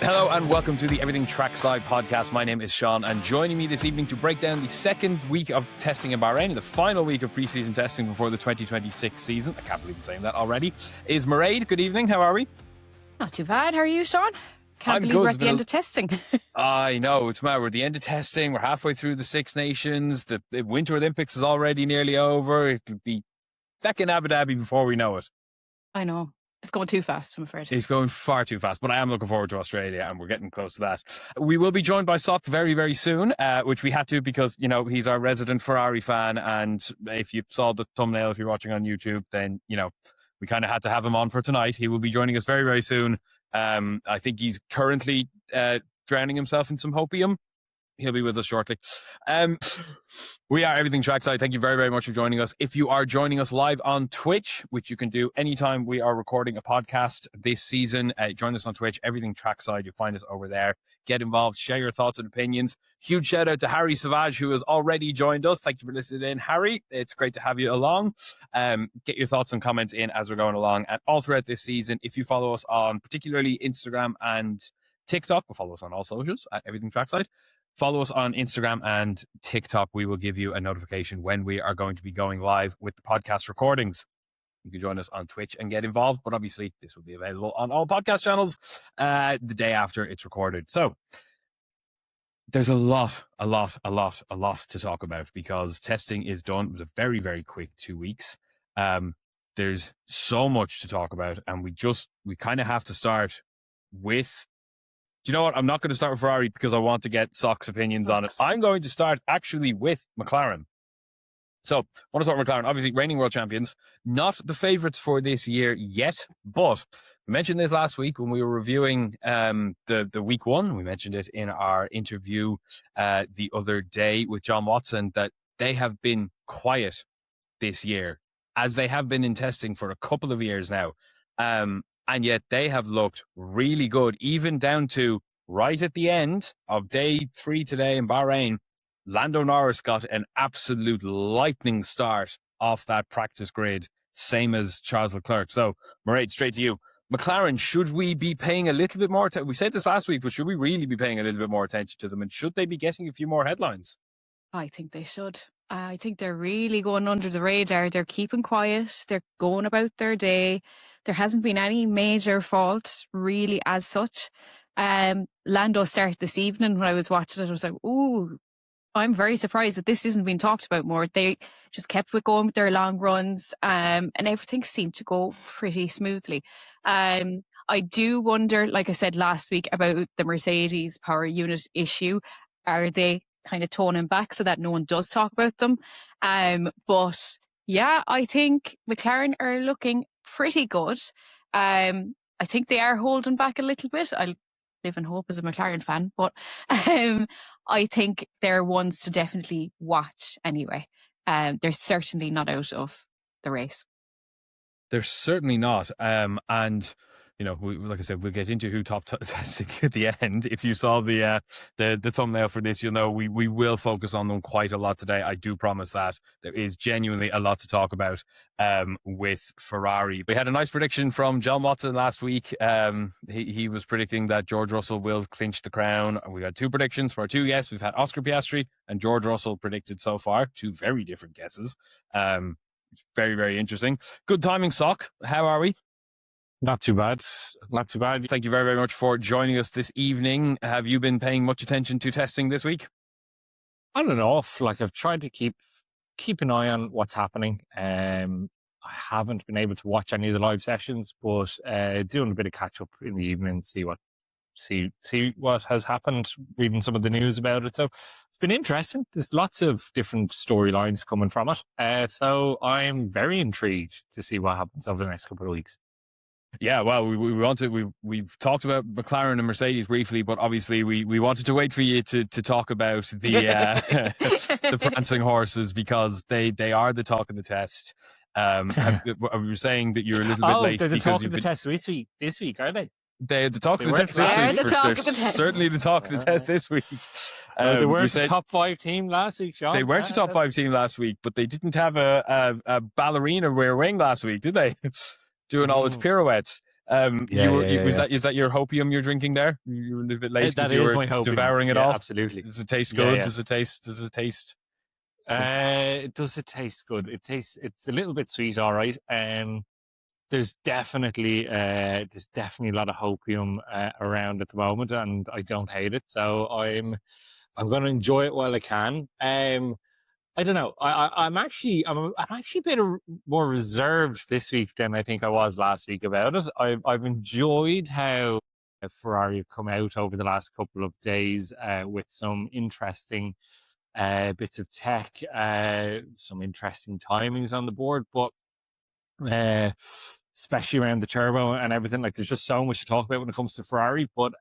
Hello and welcome to the Everything Trackside podcast. My name is Sean, and joining me this evening to break down the second week of testing in Bahrain, the final week of pre-season testing before the 2026 season, I can't believe I'm saying that already, is Mairead. Good evening, how are we? Not too bad. How are you, Sean? Can't believe we're at the end of testing. I know, it's mad. We're at the end of testing. We're halfway through the Six Nations. The Winter Olympics is already nearly over. It'll be back in Abu Dhabi before we know it. I know. It's going too fast, I'm afraid. It's going far too fast, but I am looking forward to Australia, and we're getting close to that. We will be joined by Sock very, very soon, which we had to because, you know, he's our resident Ferrari fan, and if you saw the thumbnail, if you're watching on YouTube, then, you know, we kind of had to have him on for tonight. He will be joining us very, very soon. I think he's currently drowning himself in some hopium. He'll be with us shortly. We are Everything Trackside. Thank you very, very much for joining us. If you are joining us live on Twitch, which you can do anytime we are recording a podcast this season, join us on Twitch, Everything Trackside. You'll find us over there. Get involved, share your thoughts and opinions. Huge shout out to Harry Savage, who has already joined us. Thank you for listening in, Harry. It's great to have you along. Get your thoughts and comments in as we're going along. And all throughout this season, if you follow us on particularly Instagram and TikTok, we'll follow us on all socials at Everything Trackside. Follow us on Instagram and TikTok. We will give you a notification when we are going to be going live with the podcast recordings. You can join us on Twitch and get involved, but obviously this will be available on all podcast channels the day after it's recorded. So there's a lot to talk about because testing is done. It was a very, very quick 2 weeks. There's so much to talk about, and we kind of have to start with... Do you know what? I'm not going to start with Ferrari because I want to get Sock's opinions on it. I'm going to start actually with McLaren. So I want to start with McLaren. Obviously, reigning world champions, not the favourites for this year yet, but we mentioned this last week when we were reviewing the week one. We mentioned it in our interview the other day with John Watson that they have been quiet this year, as they have been in testing for a couple of years now. And yet they have looked really good, even down to right at the end of day 3 today in Bahrain. Lando Norris got an absolute lightning start off that practice grid, same as Charles Leclerc. So, Mairead, straight to you. McLaren, should we be paying a little bit more attention? We said this last week, but should we really be paying a little bit more attention to them? And should they be getting a few more headlines? I think they should. I think they're really going under the radar. They're keeping quiet. They're going about their day. There hasn't been any major fault really as such. Lando started this evening when I was watching it. I was like, ooh, I'm very surprised that this isn't being talked about more. They just kept going with their long runs and everything seemed to go pretty smoothly. I do wonder, like I said last week, about the Mercedes power unit issue. Are they kind of toning back so that no one does talk about them? But yeah, I think McLaren are looking pretty good. I think they are holding back a little bit. I live in hope as a McLaren fan, but I think they're ones to definitely watch anyway. They're certainly not out of the race. They're certainly not. And you know, like I said, we'll get into who top testing at the end. If you saw the thumbnail for this, you'll know we will focus on them quite a lot today. I do promise that. There is genuinely a lot to talk about with Ferrari. We had a nice prediction from John Watson last week. He was predicting that George Russell will clinch the crown. We had 2 predictions for our 2 guests. We've had Oscar Piastri and George Russell predicted so far. 2 very different guesses. It's very, very interesting. Good timing, Sock. How are we? Not too bad. Not too bad. Thank you very, very much for joining us this evening. Have you been paying much attention to testing this week? I don't know. Like, I've tried to keep an eye on what's happening. I haven't been able to watch any of the live sessions, but doing a bit of catch up in the evening, see what has happened, reading some of the news about it. So it's been interesting. There's lots of different storylines coming from it. So I'm very intrigued to see what happens over the next couple of weeks. Yeah, well, we've talked about McLaren and Mercedes briefly, but obviously we wanted to wait for you to talk about the the prancing horses because they are the talk of the test. And we were saying that you're a little bit late. They're the talk of the test this week, are they? They're the talk of the test this week. They're certainly the talk of the test this week. They weren't the top 5 team last week, Sean. They weren't a top 5 team last week, but they didn't have a ballerina rear wing last week, did they? Doing all its pirouettes. Is that your hopium you're drinking there? You were a little bit late because That you is were my hopium. devouring it Yeah, all. absolutely. Does it taste Yeah, good? yeah. Does it taste? Does it taste good? It's a little bit sweet, all right. There's definitely a lot of hopium around at the moment, and I don't hate it. So I'm going to enjoy it while I can. I don't know. I'm actually a bit more reserved this week than I think I was last week about it. I've enjoyed how Ferrari have come out over the last couple of days with some interesting bits of tech, some interesting timings on the board, but especially around the turbo and everything. Like, there's just so much to talk about when it comes to Ferrari. But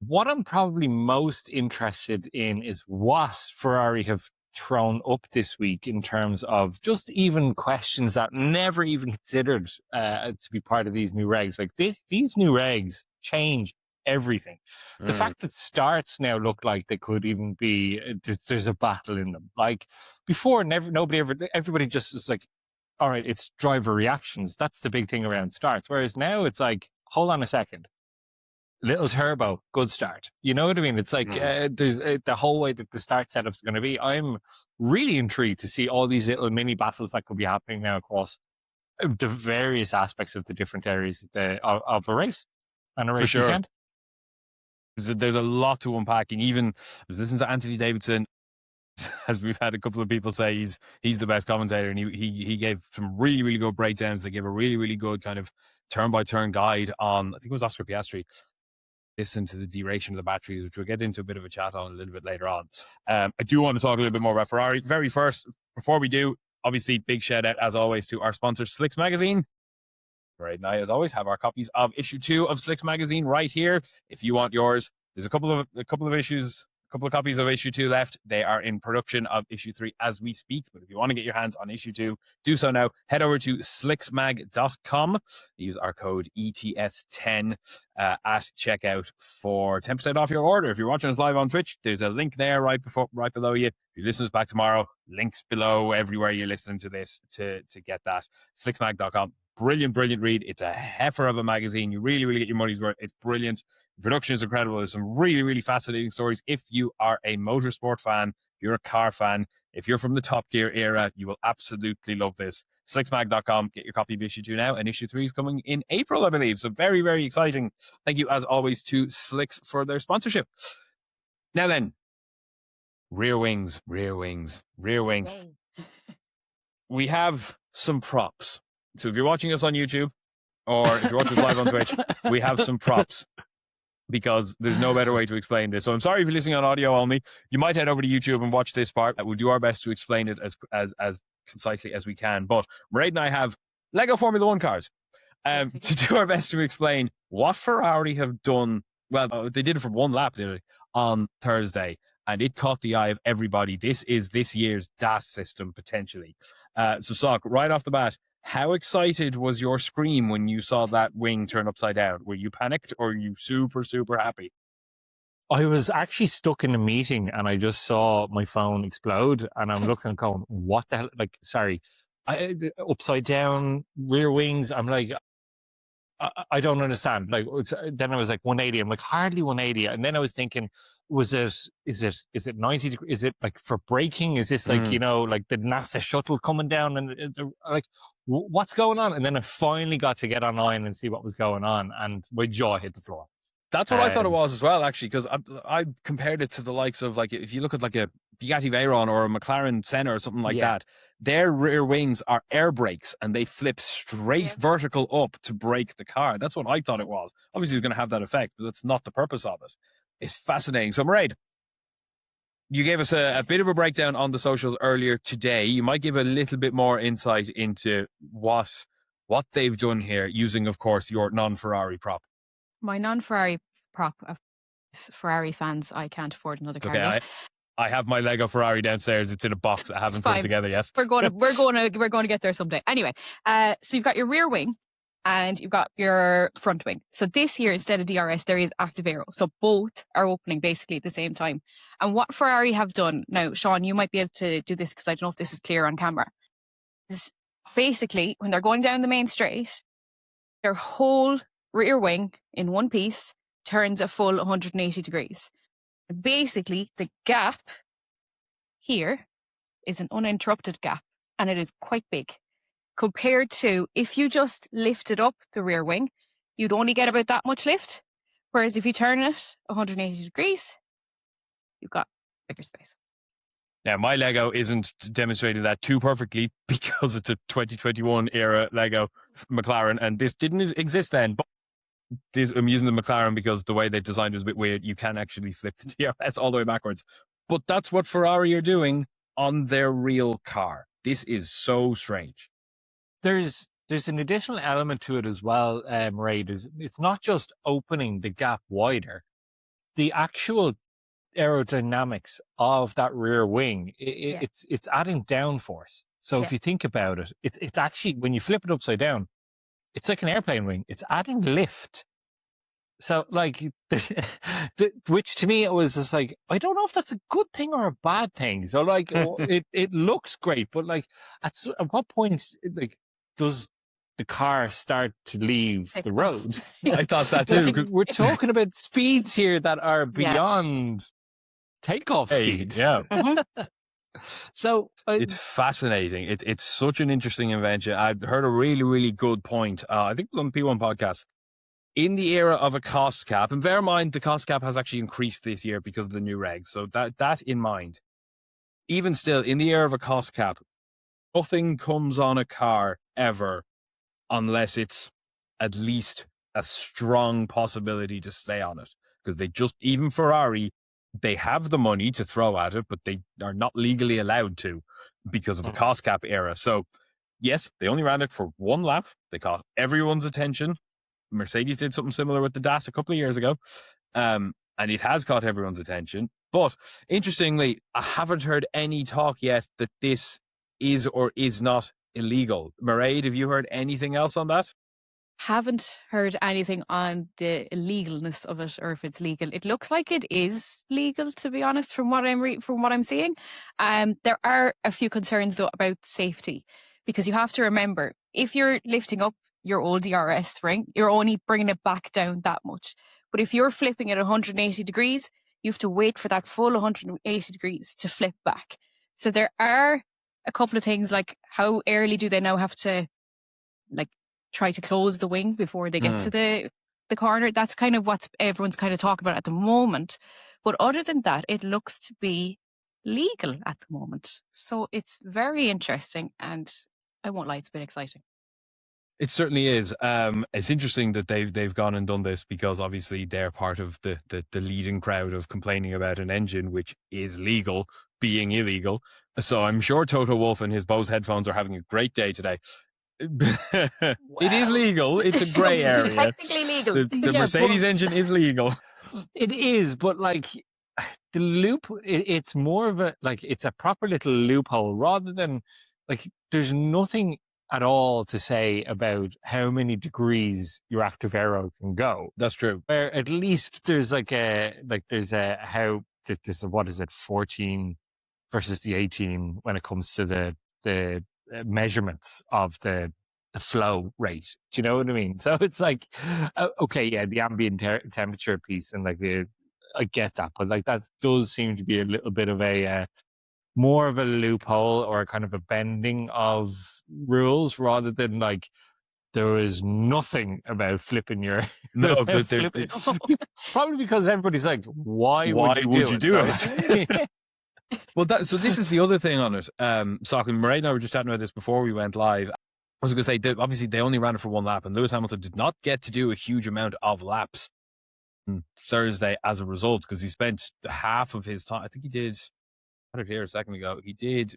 what I'm probably most interested in is what Ferrari have thrown up this week in terms of just even questions that never even considered to be part of these new regs. Like these new regs change everything. The fact that starts now look like they could even be there's a battle in them. Like before, everybody just was like, all right, it's driver reactions. That's the big thing around starts. Whereas now it's like, hold on a second. Little turbo, good start. You know what I mean? It's like there's the whole way that the start setup's going to be. I'm really intrigued to see all these little mini battles that could be happening now across the various aspects of the different areas of a race and a race sure. weekend. There's a lot to unpack. And even I was listening to Anthony Davidson, as we've had a couple of people say he's the best commentator, and he gave some really, really good breakdowns. They gave a really, really good kind of turn by turn guide on, I think it was Oscar Piastri. Listen to the duration of the batteries, which we'll get into a bit of a chat on a little bit later on. I do want to talk a little bit more about Ferrari. Very first, before we do, obviously, big shout out as always to our sponsor, Slicks Magazine. Right now, as always, have our copies of issue 2 of Slicks Magazine right here. If you want yours, there's a couple of copies of issue 2 left. They are in production of issue 3 as we speak. But if you want to get your hands on issue 2, do so now. Head over to slicksmag.com. Use our code ETS10 at checkout for 10% off your order. If you're watching us live on Twitch, there's a link there right below you. If you listen to us back tomorrow, links below everywhere you're listening to this to get that. Slicksmag.com. Brilliant read. It's a heifer of a magazine. You really, really get your money's worth. It's brilliant. The production is incredible. There's some really, really fascinating stories. If you are a motorsport fan, if you're a car fan, if you're from the Top Gear era, you will absolutely love this. Slicksmag.com. Get your copy of issue 2 now, and issue 3 is coming in April, I believe. So very, very exciting. Thank you, as always, to Slicks for their sponsorship. Now then, rear wings. We have some props. So if you're watching us on YouTube, or if you're watching us live on Twitch, we have some props, because there's no better way to explain this. So I'm sorry if you're listening on audio only. You might head over to YouTube and watch this part. We'll do our best to explain it as concisely as we can. But Mairead and I have Lego Formula One cars to do our best to explain what Ferrari have done. Well, they did it for one lap, didn't they, on Thursday, and it caught the eye of everybody. This is this year's DAS system, potentially. So, Sock, right off the bat, how excited was your scream when you saw that wing turn upside down? Were you panicked, or were you super, super happy? I was actually stuck in a meeting and I just saw my phone explode, and I'm looking and going, what the hell? Like, sorry, upside down rear wings. I'm like, I don't understand. Like, then I was like 180. I'm like, hardly 180. And then I was thinking, is it 90 degrees? Is it like for braking? Is this like, like the NASA shuttle coming down, and like, what's going on? And then I finally got to get online and see what was going on, and my jaw hit the floor. That's what I thought it was as well, actually, because I compared it to the likes of, like, if you look at like a Bugatti Veyron or a McLaren Senna or something like that, their rear wings are air brakes and they flip straight vertical up to brake the car. That's what I thought it was. Obviously, it's going to have that effect, but that's not the purpose of it. It's fascinating. So, Mairead, you gave us a bit of a breakdown on the socials earlier today. You might give a little bit more insight into what they've done here, using, of course, your non-Ferrari prop. My non-Ferrari prop. Ferrari fans, I can't afford another car yet. I have my Lego Ferrari downstairs. It's in a box. I haven't put it together yet. We're going to get there someday. Anyway, so you've got your rear wing and you've got your front wing. So this year, instead of DRS, there is Active Aero. So both are opening basically at the same time. And what Ferrari have done now, Sean, you might be able to do this because I don't know if this is clear on camera. Is basically when they're going down the main straight, their whole rear wing in one piece turns a full 180 degrees. Basically, the gap here is an uninterrupted gap, and it is quite big. Compared to if you just lifted up the rear wing, you'd only get about that much lift. Whereas if you turn it 180 degrees, you've got bigger space. Now, my Lego isn't demonstrating that too perfectly because it's a 2021 era Lego McLaren, and this didn't exist then. But I'm using the McLaren because the way they designed it was a bit weird. You can actually flip the DRS all the way backwards. But that's what Ferrari are doing on their real car. This is so strange. There's an additional element to it as well, Mairead. It's not just opening the gap wider. The actual aerodynamics of that rear wing, it's adding downforce. So if you think about it, it's actually, when you flip it upside down, it's like an airplane wing. It's adding lift. So like, which to me, it was just like, I don't know if that's a good thing or a bad thing. So like, it looks great, but like, at what point, like, does the car start to leave the road? I thought that too. We're talking about speeds here that are beyond takeoff speed. Yeah. So it's fascinating. It's such an interesting invention. I heard a really, really good point. I think it was on the P1 podcast. In the era of a cost cap, and bear in mind the cost cap has actually increased this year because of the new regs. So that in mind, even still, in the era of a cost cap, nothing comes on a car ever unless it's at least a strong possibility to stay on it. Because they just, even Ferrari, they have the money to throw at it, but they are not legally allowed to because of a cost cap era. So yes, they only ran it for one lap. They caught everyone's attention. Mercedes did something similar with the DAS a couple of years ago. And it has caught everyone's attention. But interestingly, I haven't heard any talk yet that this is or is not illegal. Mairead, have you heard anything else on that? Haven't heard anything on the illegalness of it or if it's legal. It looks like it is legal, to be honest, from what I'm seeing. There are a few concerns though about safety, because you have to remember, if you're lifting up your old DRS ring, you're only bringing it back down that much. But if you're flipping it 180 degrees, you have to wait for that full 180 degrees to flip back. So there are a couple of things, like how early do they now have to like try to close the wing before they get to the corner? That's kind of what everyone's kind of talking about at the moment. But other than that, it looks to be legal at the moment. So it's very interesting, and I won't lie, it's been exciting. It certainly is. It's interesting that they've gone and done this because obviously they're part of the leading crowd of complaining about an engine which is legal being illegal. So I'm sure Toto Wolff and his Bose headphones are having a great day today. It is legal. It's a grey area. Technically legal. The Mercedes engine is legal. It is, but like the loop, it's more of a, like, it's a proper little loophole rather than, like, there's nothing at all to say about how many degrees your active aero can go. That's true. Where at least there's what is it, 14 versus the 18 when it comes to the measurements of the flow rate. Do you know what I mean? So it's like, okay, yeah, the ambient temperature piece and like I get that, but like that does seem to be a little bit of a more of a loophole or kind of a bending of rules rather than like there is nothing about flipping your probably because everybody's like, why would you do it? Well, so this is the other thing on it. Sock and Mairead and I were just chatting about this before we went live. I was going to say, obviously they only ran it for one lap, and Lewis Hamilton did not get to do a huge amount of laps on Thursday as a result, because he spent half of his time. I think he did. I had it here a second ago. He did.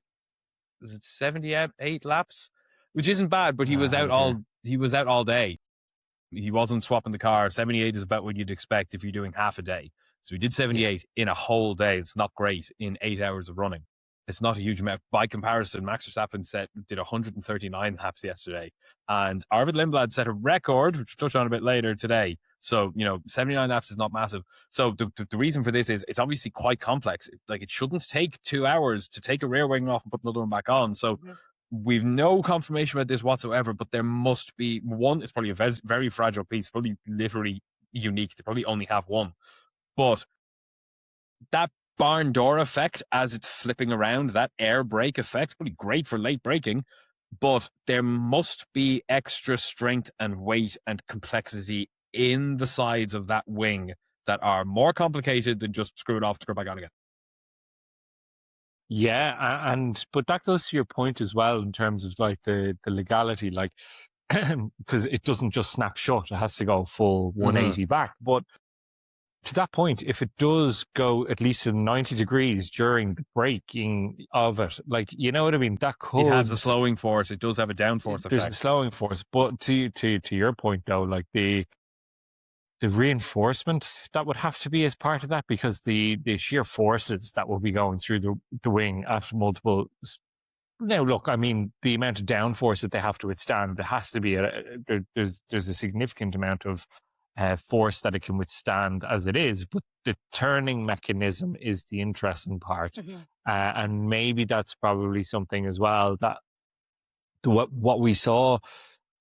Was it 78 laps, which isn't bad, but he was out all day. He wasn't swapping the car. 78 is about what you'd expect if you're doing half a day. So he did 78 in a whole day. It's not great in 8 hours of running. It's not a huge amount. By comparison, Max Verstappen did 139 laps yesterday. And Arvid Lindblad set a record, which we'll touch on a bit later today. So, 79 laps is not massive. So the reason for this is it's obviously quite complex. Like, it shouldn't take 2 hours to take a rear wing off and put another one back on. So we've no confirmation about this whatsoever, but there must be one. It's probably a very, very fragile piece, probably literally unique. They probably only have one. But that barn door effect as it's flipping around, that air brake effect, pretty great for late braking, but there must be extra strength and weight and complexity in the sides of that wing that are more complicated than just screw it off to go back on again. Yeah, but that goes to your point as well in terms of like the legality, like because it doesn't just snap shut; it has to go full 180 back. But to that point, if it does go at least in 90 degrees during the braking of it, like, you know what I mean? That could... It has a slowing force. It does have a downforce effect. There's a slowing force. But to your point, though, like the reinforcement that would have to be as part of that, because the sheer forces that will be going through the wing at multiple... Now, look, I mean, the amount of downforce that they have to withstand, there has to be there's a significant amount of force that it can withstand as it is, but the turning mechanism is the interesting part. And maybe that's probably something as well that what we saw,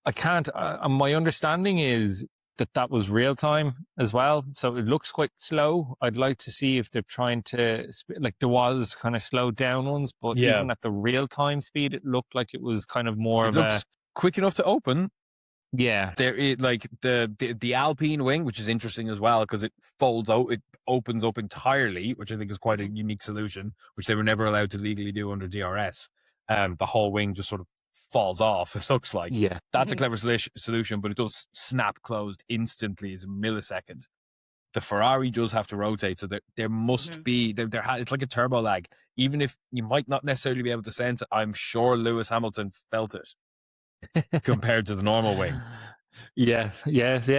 I can't, my understanding is that was real time as well. So it looks quite slow. I'd like to see if they're trying to, like, there was kind of slowed down ones, but even at the real time speed, it looked like it was kind of more of a... quick enough to open. Yeah, there is like the Alpine wing, which is interesting as well because it folds out, it opens up entirely, which I think is quite a unique solution, which they were never allowed to legally do under DRS. The whole wing just sort of falls off. It looks like that's a clever solution, but it does snap closed instantly as a millisecond. The Ferrari does have to rotate, so there must be it's like a turbo lag. Even if you might not necessarily be able to sense it, I'm sure Lewis Hamilton felt it. Compared to the normal wing. Yeah.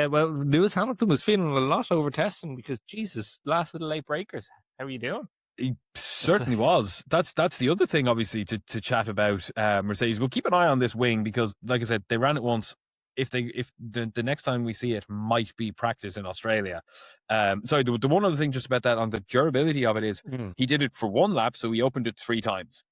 Well, Lewis Hamilton was feeling a lot over testing because, Jesus, last of the late breakers. How are you doing? He certainly was. That's the other thing, obviously, to chat about Mercedes. We'll keep an eye on this wing because, like I said, they ran it once. If the next time we see it might be practice in Australia. Sorry, the one other thing just about that on the durability of it is he did it for one lap, so he opened it 3 times.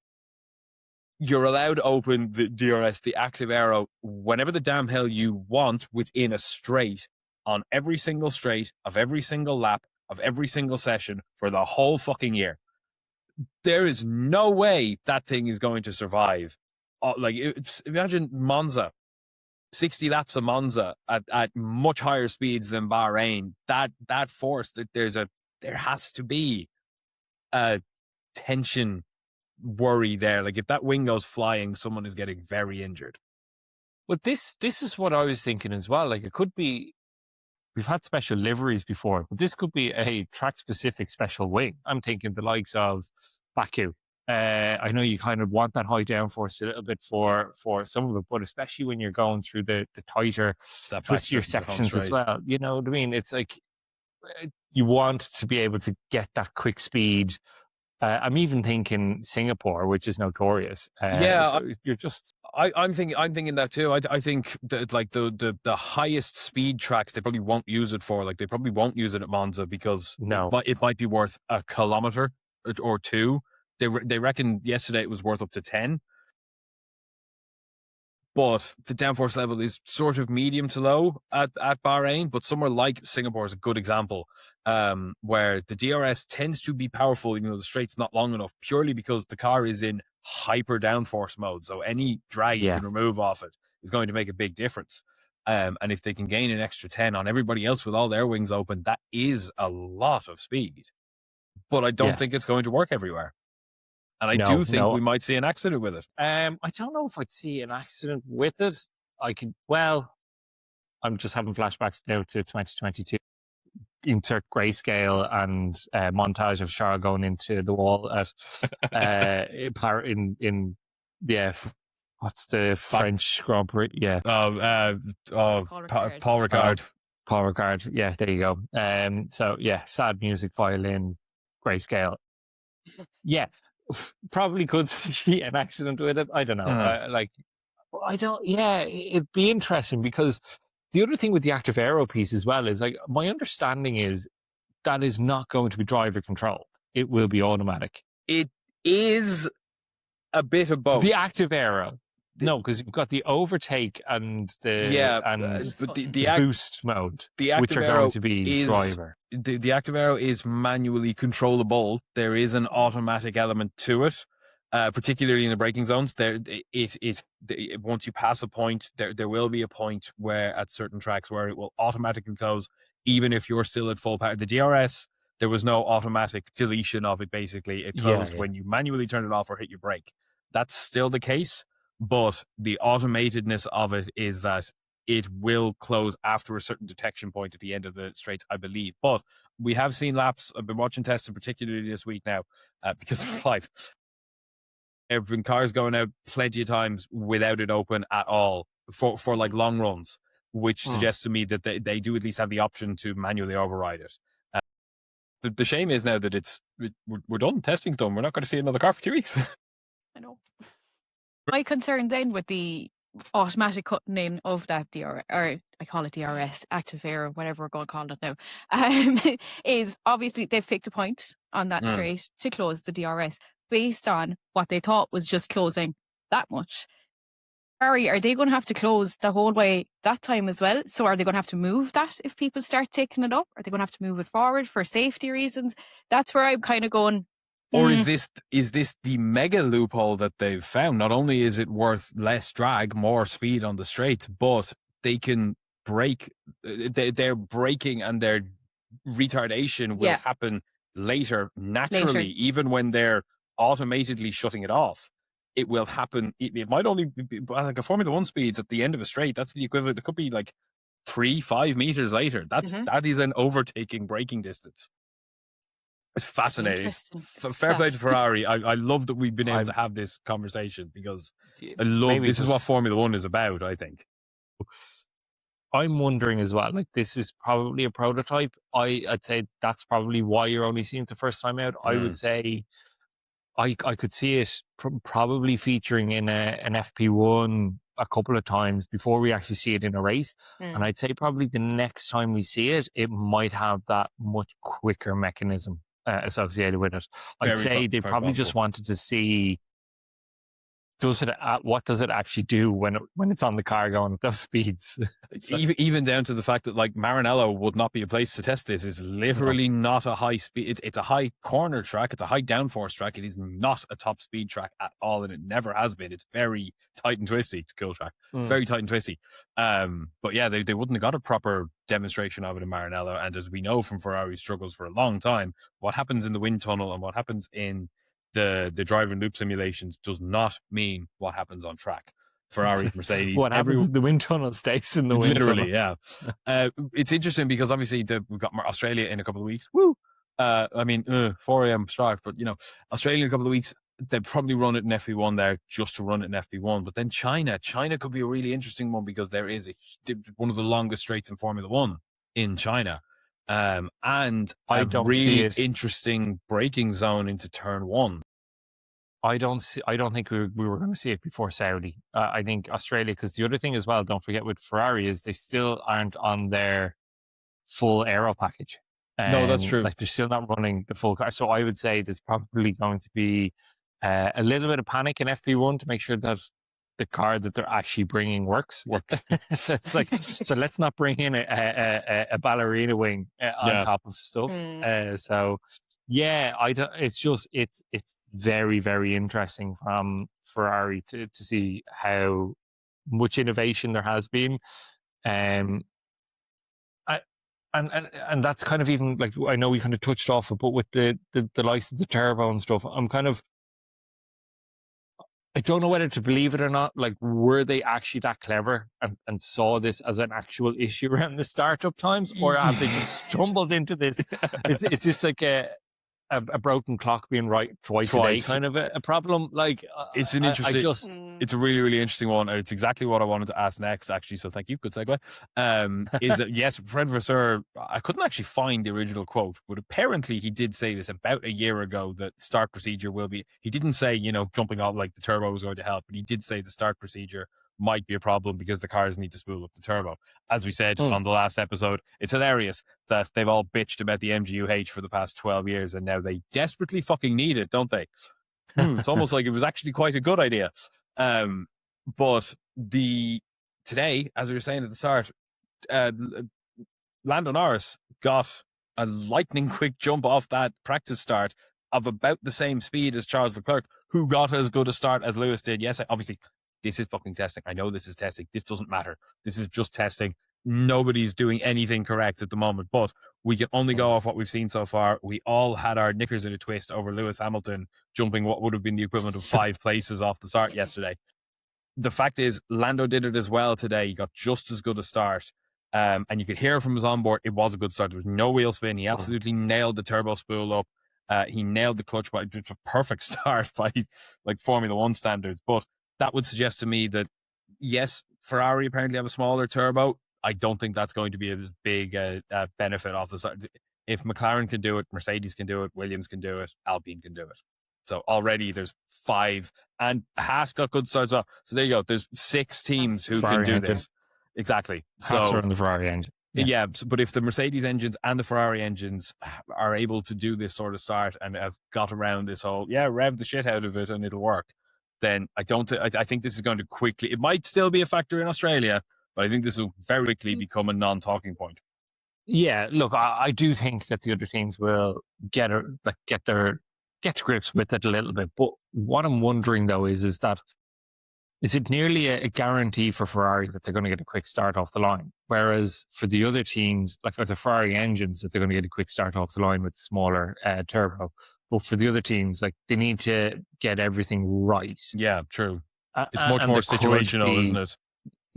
You're allowed to open the DRS, the active aero, whenever the damn hell you want within a straight on every single straight of every single lap of every single session for the whole fucking year. There is no way that thing is going to survive. Imagine Monza, 60 laps of Monza at much higher speeds than Bahrain. That force, that there has to be a tension worry there. Like, if that wing goes flying, someone is getting very injured. Well, this is what I was thinking as well. Like, it could be, we've had special liveries before, but this could be a track specific special wing. I'm thinking the likes of Baku. I know you kind of want that high downforce a little bit for some of it, but especially when you're going through the tighter, twistier sections as well. You know what I mean? It's like you want to be able to get that quick speed. I'm even thinking Singapore, which is notorious. So you're just. I'm thinking that too. I think that, like, the highest speed tracks, they probably won't use it for. Like, they probably won't use it at Monza because it might be worth a kilometer or 2. They reckon yesterday it was worth up to 10. But the downforce level is sort of medium to low at Bahrain. But somewhere like Singapore is a good example, where the DRS tends to be powerful, even though the straight's not long enough, purely because the car is in hyper downforce mode. So any drag you can remove off it is going to make a big difference. And if they can gain an extra 10 on everybody else with all their wings open, that is a lot of speed. But I don't think it's going to work everywhere. And I do think we might see an accident with it. I don't know if I'd see an accident with it. I'm just having flashbacks now to 2022. Insert grayscale and montage of Charles going into the wall at what's the French Grand Prix? Yeah. Paul Ricard. Paul Ricard. Yeah, there you go. So yeah, sad music, violin, grayscale. Yeah. Probably could see an accident with it. I don't know. It'd be interesting because the other thing with the active aero piece as well is, like, my understanding is that is not going to be driver controlled. It will be automatic. It is a bit of both. The active aero. No, because you've got the overtake and but the boost mode, the which active are aero going to be driver. The active aero is manually controllable. There is an automatic element to it, particularly in the braking zones. Once you pass a point, there will be a point where at certain tracks where it will automatically close, even if you're still at full power. The DRS, there was no automatic deletion of it. Basically, it closed when you manually turn it off or hit your brake. That's still the case. But the automatedness of it is that it will close after a certain detection point at the end of the straights, I believe. But we have seen laps. I've been watching tests, and particularly this week now, because it was live. There have been cars going out plenty of times without it open at all for like long runs, which suggests to me that they do at least have the option to manually override it. The shame is now that we're done. Testing's done. We're not going to see another car for 2 weeks. I know. My concern then with the automatic cutting in of that DRS, or I call it DRS, active air, or whatever we're going to call it now, is obviously they've picked a point on that straight to close the DRS based on what they thought was just closing that much. Ferrari, are they going to have to close the whole way that time as well? So are they going to have to move that if people start taking it up? Are they going to have to move it forward for safety reasons? That's where I'm kind of going. Or is this the mega loophole that they've found? Not only is it worth less drag, more speed on the straights, but they can brake. Their braking and their retardation will happen later, naturally, even when they're automatically shutting it off. It will happen. It might only be like a Formula One speeds at the end of a straight. That's the equivalent. It could be like 3-5 meters later. That is an overtaking braking distance. It's fascinating. Fair play to Ferrari. I love that we've been able to have this conversation because I love this is what Formula One is about, I think. I'm wondering as well, like this is probably a prototype. I'd say that's probably why you're only seeing it the first time out. I would say I could see it probably featuring in an FP1 a couple of times before we actually see it in a race. And I'd say probably the next time we see it, it might have that much quicker mechanism associated with it. I'd say they probably just wanted to see what does it actually do when it's on the car going at those speeds. even down to the fact that like Maranello would not be a place to test this. It's literally not a high speed. It's a high corner track. It's a high downforce track. It is not a top speed track at all, and it never has been. It's very tight and twisty. It's a cool track. It's very tight and twisty. But yeah, they wouldn't have got a proper demonstration of it in Maranello. And as we know from Ferrari's struggles for a long time, what happens in the wind tunnel and what happens in the driver loop simulations does not mean what happens on track. Ferrari, Mercedes, what happens in the wind tunnel stays in the wind tunnel. Yeah. It's interesting because obviously we've got Australia in a couple of weeks. Woo! 4 a.m. start, but Australia in a couple of weeks. They'll probably run it in FP1 there just to run it in FP1. But then China could be a really interesting one because there is one of the longest straights in Formula One in China. And I a don't really see interesting braking zone into turn one. I don't think we were going to see it before Saudi. I think Australia, because the other thing as well, don't forget with Ferrari is they still aren't on their full aero package. No, that's true. Like they're still not running the full car. So I would say there's probably going to be a little bit of panic in FP1 to make sure that the car that they're actually bringing works. It's like, so let's not bring in a ballerina wing on top of stuff. So yeah, it's very, very interesting from Ferrari to see how much innovation there has been. And that's kind of even like, I know we kind of touched off it, but with the likes of the turbo and stuff, I don't know whether to believe it or not. Like, were they actually that clever and saw this as an actual issue around the startup times, or have they just stumbled into this? Is this like a broken clock being right twice a day kind of a problem? Like, it's an interesting. It's a really, really interesting one. It's exactly what I wanted to ask next, actually. So thank you. Good segue. Is that yes, Fred Vasseur? I couldn't actually find the original quote, but apparently he did say this about a year ago that start procedure will be. He didn't say jumping off like the turbo was going to help, but he did say the start procedure might be a problem because the cars need to spool up the turbo. As we said on the last episode, it's hilarious that they've all bitched about the MGUH for the past 12 years and now they desperately fucking need it, don't they? It's almost like it was actually quite a good idea. But today, as we were saying at the start, uh, Lando Norris got a lightning quick jump off that practice start of about the same speed as Charles Leclerc, who got as good a start as Lewis did. Yes, obviously, this is fucking testing. I know this is testing. This doesn't matter. This is just testing. Nobody's doing anything correct at the moment, but we can only go off what we've seen so far. We all had our knickers in a twist over Lewis Hamilton jumping what would have been the equivalent of 5 places off the start yesterday. The fact is, Lando did it as well today. He got just as good a start. And you could hear from his onboard, it was a good start. There was no wheel spin. He absolutely nailed the turbo spool up. He nailed the clutch by just a perfect start by like Formula One standards. But that would suggest to me that, yes, Ferrari apparently have a smaller turbo. I don't think that's going to be a big benefit off the start. If McLaren can do it, Mercedes can do it, Williams can do it, Alpine can do it. So already there's 5, and Haas got good starts as well. So there you go. There's 6 teams who Ferrari can do engine. this. Exactly. Haas So are on the Ferrari engine. yeah, but if the Mercedes engines and the Ferrari engines are able to do this sort of start and have got around this whole, rev the shit out of it and it'll work, then I think this is going to quickly, it might still be a factor in Australia, but I think this will very quickly become a non-talking point. Yeah, look, I do think that the other teams will get to grips with it a little bit. But what I'm wondering though is it nearly a guarantee for Ferrari that they're going to get a quick start off the line? Whereas for the other teams, like the Ferrari engines, that they're going to get a quick start off the line with smaller turbo. But for the other teams, like they need to get everything right. Yeah, true. It's much more situational, isn't it?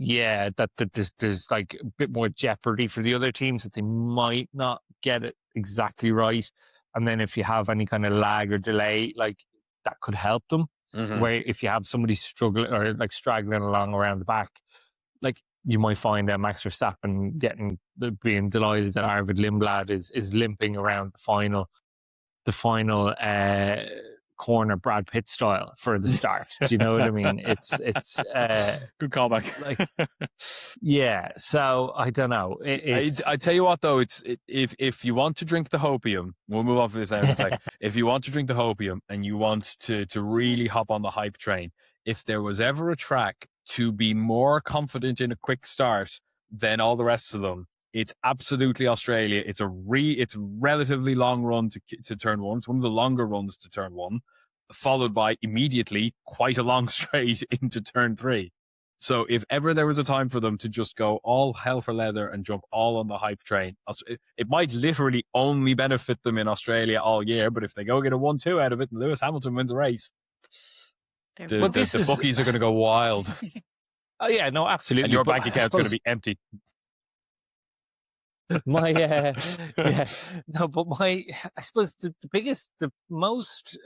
Yeah, that there's like a bit more jeopardy for the other teams that they might not get it exactly right. And then if you have any kind of lag or delay, like that could help them. Mm-hmm. Where if you have somebody struggling or like straggling along around the back, like you might find Max Verstappen being delighted that Arvid Lindblad is limping around the final corner Brad Pitt style for the start. Do you know what I mean? It's good callback. Yeah. So I don't know. I tell you what though, if you want to drink the hopium, we'll move on for this. It's like if you want to drink the hopium and you want to really hop on the hype train, if there was ever a track to be more confident in a quick start than all the rest of them, it's absolutely Australia. It's relatively long run to turn 1. It's one of the longer runs to turn 1, followed by immediately quite a long straight into turn 3. So if ever there was a time for them to just go all hell for leather and jump all on the hype train, it might literally only benefit them in Australia all year. But if they go get a 1-2 out of it and Lewis Hamilton wins the race, the bookies are going to go wild. Oh yeah, no, absolutely. And your bank account's going to be empty. I suppose the most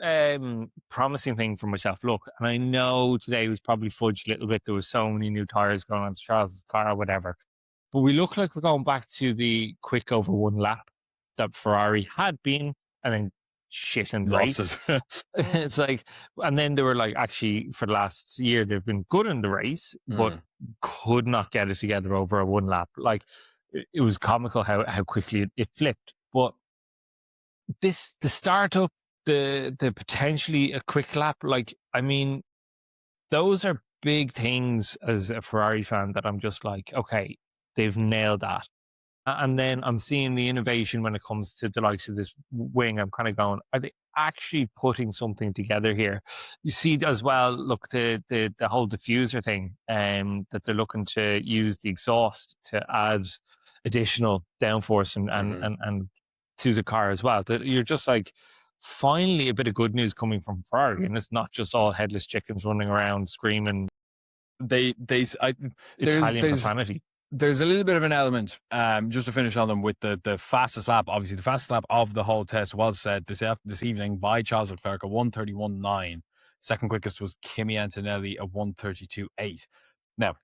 promising thing for myself, look, and I know today was probably fudged a little bit. There was so many new tires going on Charles's car or whatever, but we look like we're going back to the quick over one lap that Ferrari had been, and then shit and race. It's like, and then they were like, actually for the last year they've been good in the race, but could not get it together over a one lap. Like, it was comical how quickly it flipped. But the startup, the potentially a quick lap, like, I mean, those are big things as a Ferrari fan that I'm just like, okay, they've nailed that. And then I'm seeing the innovation when it comes to the likes of this wing. I'm kind of going, are they actually putting something together here? You see as well, look, the whole diffuser thing, that they're looking to use the exhaust to add additional downforce and to the car as well. That you're just like, finally a bit of good news coming from Ferrari, and it's not just all headless chickens running around screaming Italian profanity. There's a little bit of an element, just to finish on them, with the fastest lap. Obviously, the fastest lap of the whole test was set this evening by Charles Leclerc, a 1:31.9. Second quickest was Kimi Antonelli, a 1:32.8. Now,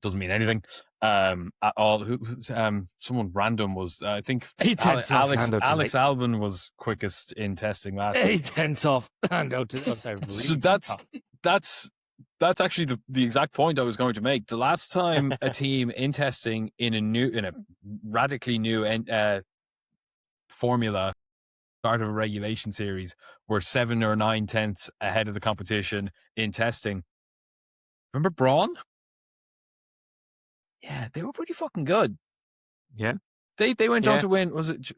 doesn't mean anything at all. Someone random was, I think, Alex Albon was quickest in testing last week. 8 tenths off. So that's actually the exact point I was going to make. The last time a team in testing in a radically new formula, start of a regulation series, were 7 or 9 tenths ahead of the competition in testing, Remember Braun? Yeah, they were pretty fucking good. Yeah. They went on Yeah. to win, was it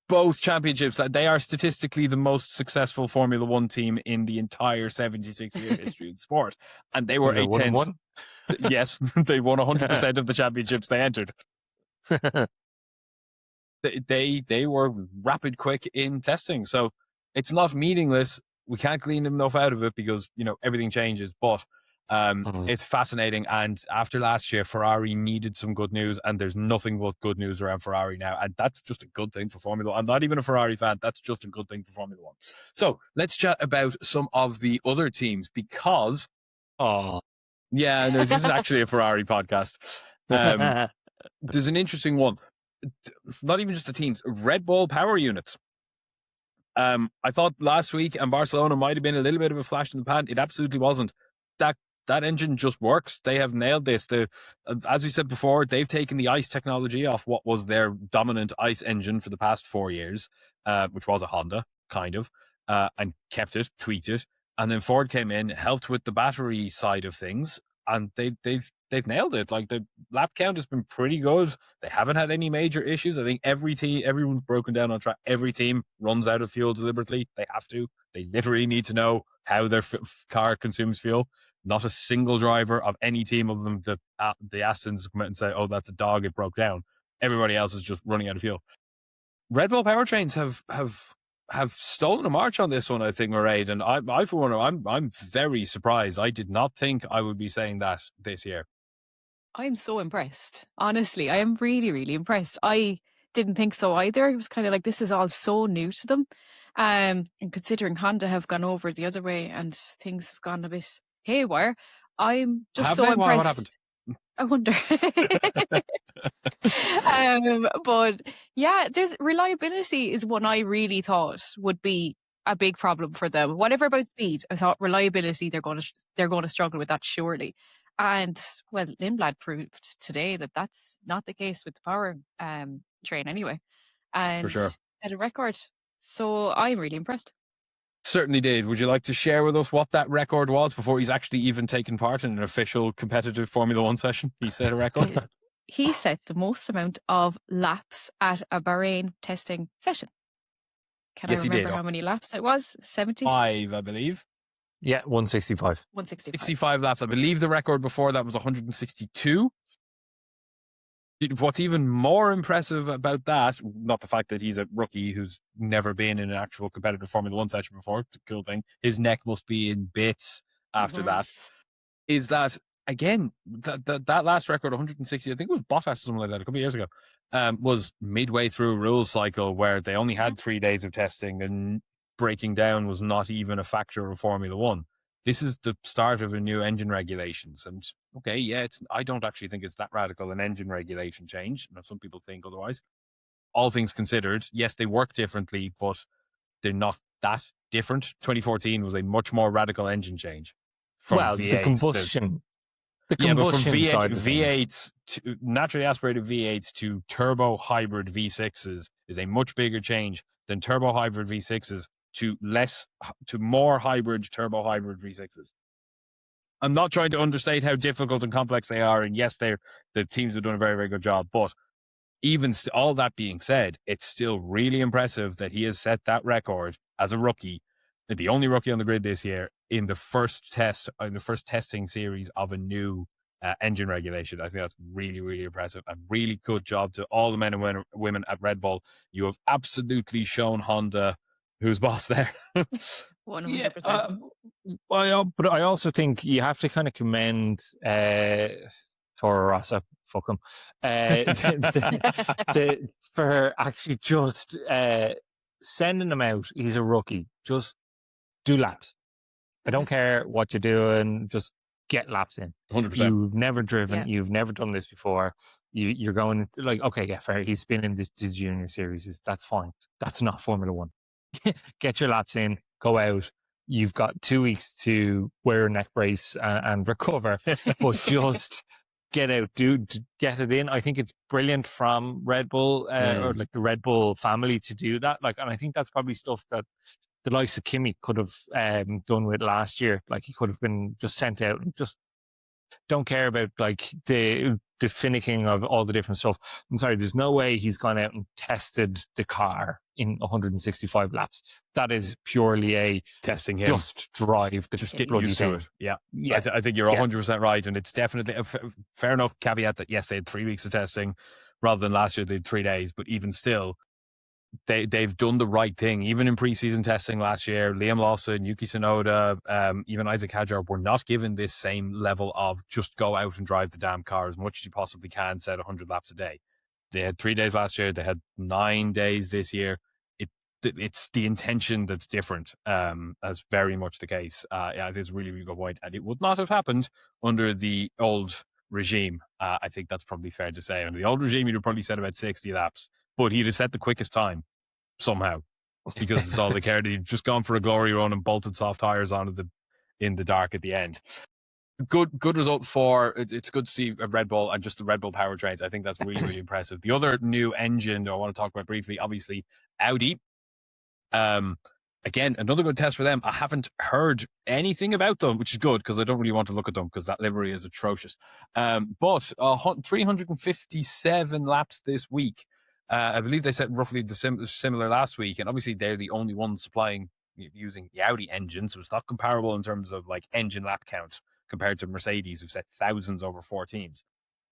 both championships? They are statistically the most successful Formula One team in the entire 76-year history of the sport. And they were Was it 8/10. 1-1? Yes, they won 100% of the championships they entered. They were rapid quick in testing. So it's not meaningless. We can't glean enough out of it because, everything changes. But it's fascinating. And after last year, Ferrari needed some good news, and there's nothing but good news around Ferrari now. And that's just a good thing for Formula One. I'm not even a Ferrari fan. That's just a good thing for Formula One. So let's chat about some of the other teams because, yeah, no, this isn't actually a Ferrari podcast. There's an interesting one. Not even just the teams, Red Bull power units. I thought last week and Barcelona might have been a little bit of a flash in the pan. It absolutely wasn't. That engine just works. They have nailed this. As we said before, they've taken the ICE technology off what was their dominant ICE engine for the past 4 years, which was a Honda, kind of, and kept it, tweaked it. And then Ford came in, helped with the battery side of things, and they've nailed it. Like, the lap count has been pretty good. They haven't had any major issues. I think everyone's broken down on track. Every team runs out of fuel deliberately. They have to. They literally need to know how their car consumes fuel. Not a single driver of any team other than the Astons come out and say, "Oh, that's a dog. It broke down." Everybody else is just running out of fuel. Red Bull powertrains have stolen a march on this one, I think, Mairead, and I for one, I'm very surprised. I did not think I would be saying that this year. I'm so impressed. Honestly, I am really, really impressed. I didn't think so either. It was kind of like, this is all so new to them. And considering Honda have gone over the other way and things have gone a bit haywire, I'm just Have so they? impressed. What happened? I wonder. But yeah, there's reliability is one I really thought would be a big problem for them. Whatever about speed, I thought reliability they're going to struggle with that surely. And well, Lindblad proved today that that's not the case with the power train anyway, and sure. had a record. So I'm really impressed. Certainly did. Would you like to share with us what that record was before he's actually even taken part in an official competitive Formula One session? He set a record. He set the most amount of laps at a Bahrain testing session. Can Yes, I he remember did. how many laps it was? 75, 5, I believe. Yeah, 165. 165. 65 laps. I believe the record before that was 162. What's even more impressive about that, not the fact that he's a rookie who's never been in an actual competitive Formula One session before, it's a cool thing, his neck must be in bits after that, is that, again, that last record, 160, I think it was Bottas or something like that a couple of years ago, was midway through a rules cycle where they only had 3 days of testing and breaking down was not even a factor of Formula One. This is the start of a new engine regulations. And okay, yeah, I don't actually think it's that radical an engine regulation change. Now, some people think otherwise. All things considered, yes, they work differently, but they're not that different. 2014 was a much more radical engine change. From Well, V8s the combustion. The but from combustion side of things. V8s to naturally aspirated V8s to turbo hybrid V6s is a much bigger change than turbo hybrid V6s to more hybrid turbo hybrid V6s. I'm not trying to understate how difficult and complex they are, and yes, the teams have done a very, very good job. But even all that being said, it's still really impressive that he has set that record as a rookie, the only rookie on the grid this year, in the first testing series of a new engine regulation. I think that's really, really impressive. A really good job to all the men and women at Red Bull. You have absolutely shown Honda who's boss there. 100%. But I also think you have to kind of commend Toro Rosso, fuck him, for actually just sending him out. He's a rookie. Just do laps. I don't care what you're doing. Just get laps in. 100%. You've never driven. Yeah. You've never done this before. You're going like, okay, yeah, fair. He's been in the junior series. That's fine. That's not Formula One. Get your laps in. Go out. You've got 2 weeks to wear a neck brace and recover, but just get out, get it in. I think it's brilliant from Red Bull or like the Red Bull family to do that. Like, and I think that's probably stuff that the likes of Kimi could have done with last year. Like, he could have been just sent out and just don't care about like the finicking of all the different stuff. I'm sorry, there's no way he's gone out and tested the car in 165 laps. That is purely a testing him. Just drive the just get bloody used thing. to it. Yeah. I think you're 100% right, and it's definitely a fair enough caveat that yes, they had 3 weeks of testing rather than last year they had 3 days, but even still, they've done the right thing. Even in preseason testing last year, Liam Lawson, Yuki Tsunoda, even Isaac Hadjar were not given this same level of just go out and drive the damn car as much as you possibly can, set 100 laps a day. They had 3 days last year. They had 9 days this year. It's the intention that's different. That's very much the case. Yeah, it's a really, really good point. And it would not have happened under the old regime. I think that's probably fair to say. Under the old regime, you'd have probably said about 60 laps. But he'd have set the quickest time somehow because it's all they cared. He'd just gone for a glory run and bolted soft tires in the dark at the end. Good result for it's good to see a Red Bull and just the Red Bull powertrains. I think that's really, really impressive. The other new engine I want to talk about briefly, obviously Audi. Again, another good test for them. I haven't heard anything about them, which is good because I don't really want to look at them because that livery is atrocious. But 357 laps this week. I believe they set roughly the similar last week, and obviously they're the only ones supplying using the Audi engine, so it's not comparable in terms of like engine lap count compared to Mercedes, who've set thousands over 4 teams.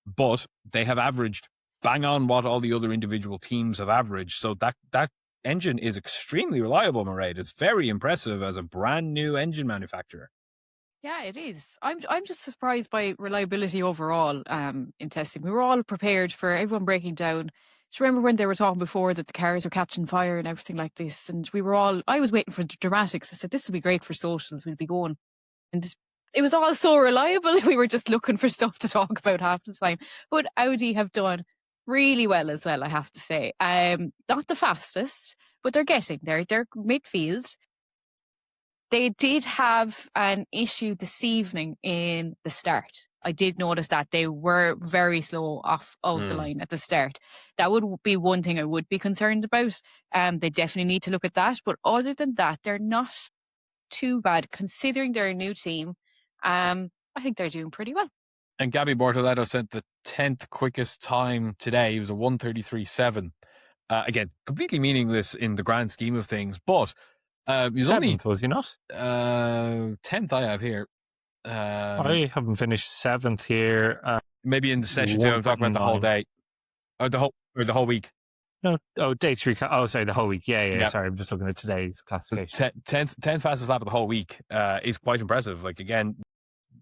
But they have averaged bang on what all the other individual teams have averaged, so that engine is extremely reliable, Mairead. It's very impressive as a brand new engine manufacturer. Yeah, it is. I'm just surprised by reliability overall in testing. We were all prepared for everyone breaking down. Do you remember when they were talking before that the cars were catching fire and everything like this? And I was waiting for the dramatics. I said, this will be great for socials. We'll be going. And it was all so reliable. We were just looking for stuff to talk about half the time. But Audi have done really well as well, I have to say. Not the fastest, but they're getting there. They're midfield. They did have an issue this evening in the start. I did notice that they were very slow off of the line at the start. That would be one thing I would be concerned about. They definitely need to look at that. But other than that, they're not too bad considering they're a new team. I think they're doing pretty well. And Gabby Bortoleto set the 10th quickest time today. It was a 1:33.7. Again, completely meaningless in the grand scheme of things, but he's 7th, only was he not? 10th I have here. I haven't finished 7th here. Maybe in the session too. I'm talking about the whole day, or the whole week. No, day 3. Sorry, the whole week. Yeah. Sorry, I'm just looking at today's classification. 10th fastest lap of the whole week is quite impressive. Like again,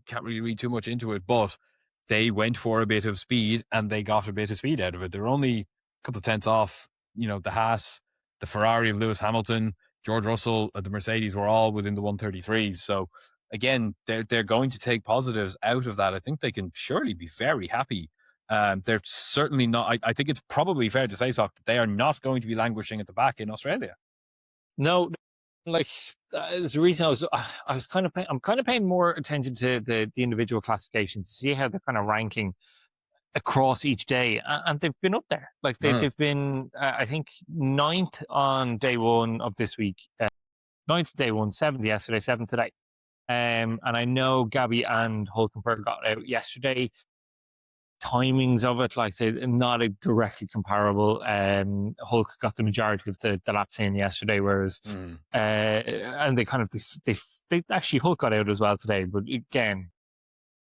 can't really read too much into it, but they went for a bit of speed and they got a bit of speed out of it. They're only a couple of tenths off. The Haas, the Ferrari of Lewis Hamilton, George Russell, the Mercedes were all within the 133s. So again, they're going to take positives out of that. I think they can surely be very happy. They're certainly not. I think it's probably fair to say, Sock, that they are not going to be languishing at the back in Australia. No, like there's a reason I'm kind of paying more attention to the individual classifications, see how they're kind of ranking across each day, and they've been up there. Like they've been, I think, 9th on day 1 of this week, 9th day 1, 7th yesterday, 7th today. And I know Gabby and Hulkenberg got out yesterday. Timings of it, like they're not directly comparable. Hulk got the majority of the laps in yesterday, whereas and they kind of they actually Hulk got out as well today, but again,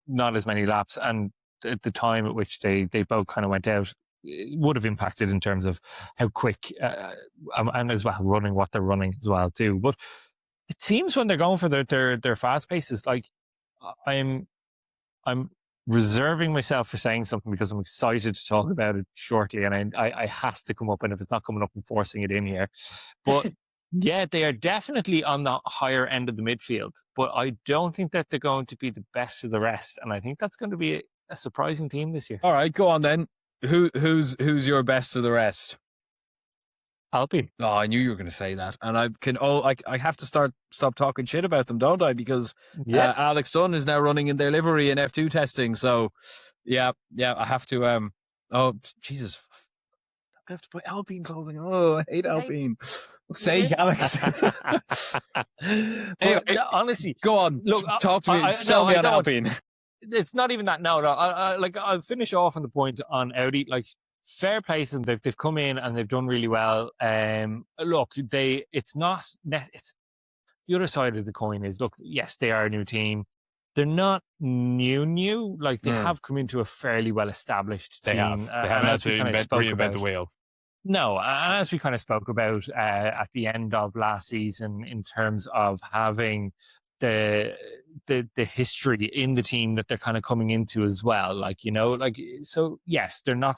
not as many laps, and at the time at which they both kind of went out, it would have impacted in terms of how quick and as well running what they're running as well too. But it seems when they're going for their fast paces, like I'm reserving myself for saying something because I'm excited to talk about it shortly, and I has to come up, and if it's not coming up, I'm forcing it in here. But yeah, they are definitely on the higher end of the midfield, but I don't think that they're going to be the best of the rest, and I think that's going to be a surprising team this year. All right, go on then. Who's your best of the rest? Alpine. Oh, I knew you were going to say that, and I have to stop talking shit about them, don't I? Because Alex Dunn is now running in their livery in F2 testing. So, yeah, I have to. Oh, Jesus, I have to put Alpine closing. Oh, I hate Alpine. Say, Alex. Anyway, honestly, go on. Look, talk to me. Sell me on Alpine. it's not even that. No. I'll finish off on the point on Audi. Like, fair play to them. They've come in and they've done really well. Look, it's the other side of the coin is, look, yes, they are a new team. They're not new. Like, they have come into a fairly well-established team. They haven't had to reinvent the wheel. No, and as we kind of spoke about at the end of last season, in terms of having the history in the team that they're kind of coming into as well. Like, so yes, they're not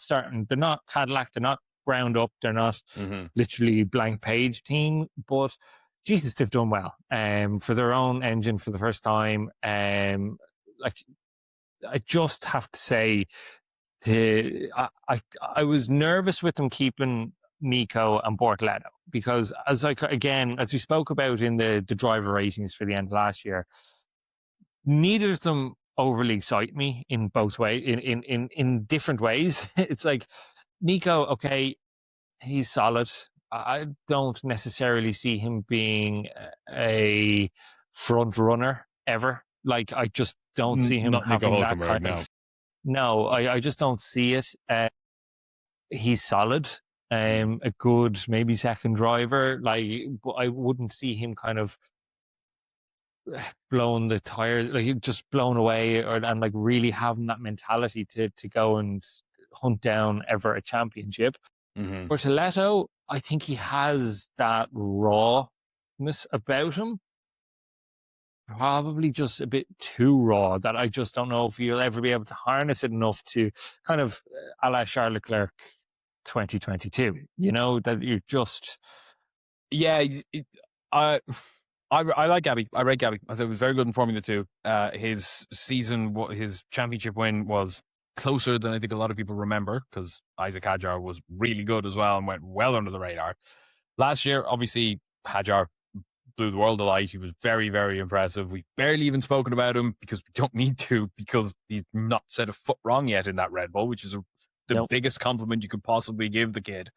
Cadillac, they're not ground up, they're not literally blank page team, but Jesus, they've done well for their own engine for the first time. Like, I just have to say, I was nervous with them keeping Nico and Bortoleto, because as we spoke about in the driver ratings for the end of last year, neither of them overly excite me in both ways, in different ways. It's like, Nico, okay, he's solid. I don't necessarily see him being a front runner ever. Like, I just don't see him having that kind of. No, I just don't see it. He's solid. A good maybe second driver. Like, but I wouldn't see him kind of blowing the tires, like just blown away, and like really having that mentality to go and hunt down ever a championship. Bortoleto, I think he has that rawness about him. Probably just a bit too raw, that I just don't know if you'll ever be able to harness it enough to kind of a la Charles Leclerc 2022, that you're just. Yeah, I like Gabby. I rate Gabby. I thought it was very good in Formula 2. His championship win was closer than I think a lot of people remember, because Isaac Hadjar was really good as well and went well under the radar. Last year, obviously, Hadjar blew the world alight. He was very, very impressive. We've barely even spoken about him, because we don't need to, because he's not set a foot wrong yet in that Red Bull, which is the biggest compliment you could possibly give the kid.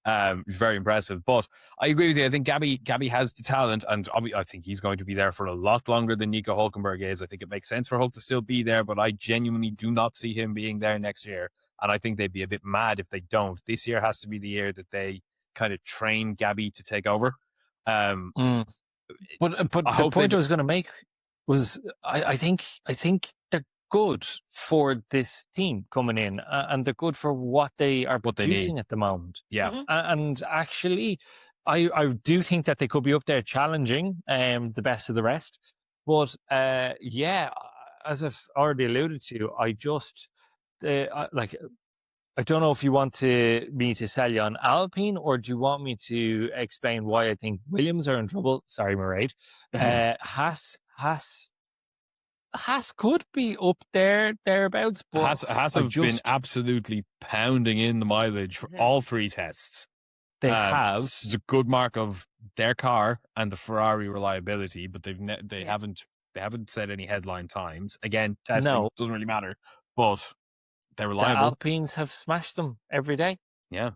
He's very impressive. But I agree with you. I think Gabby has the talent, and I think he's going to be there for a lot longer than Nico Hülkenberg is. I think it makes sense for Hulk to still be there, but I genuinely do not see him being there next year. And I think they'd be a bit mad if they don't. This year has to be the year that they kind of train Gabby to take over. But the point I was going to make was, I think they're good for this team coming in, and they're good for what they are producing at the moment. Yeah. And actually, I do think that they could be up there challenging the best of the rest. But as I've already alluded to, I just I don't know if you want me to sell you on Alpine, or do you want me to explain why I think Williams are in trouble? Sorry, Mairead. Haas could be up thereabouts, but Haas have been absolutely pounding in the mileage for all three tests. They have. It's a good mark of their car and the Ferrari reliability, but they haven't said any headline times. Again, testing doesn't really matter, but they're reliable. The Alpines have smashed them every day. Yeah.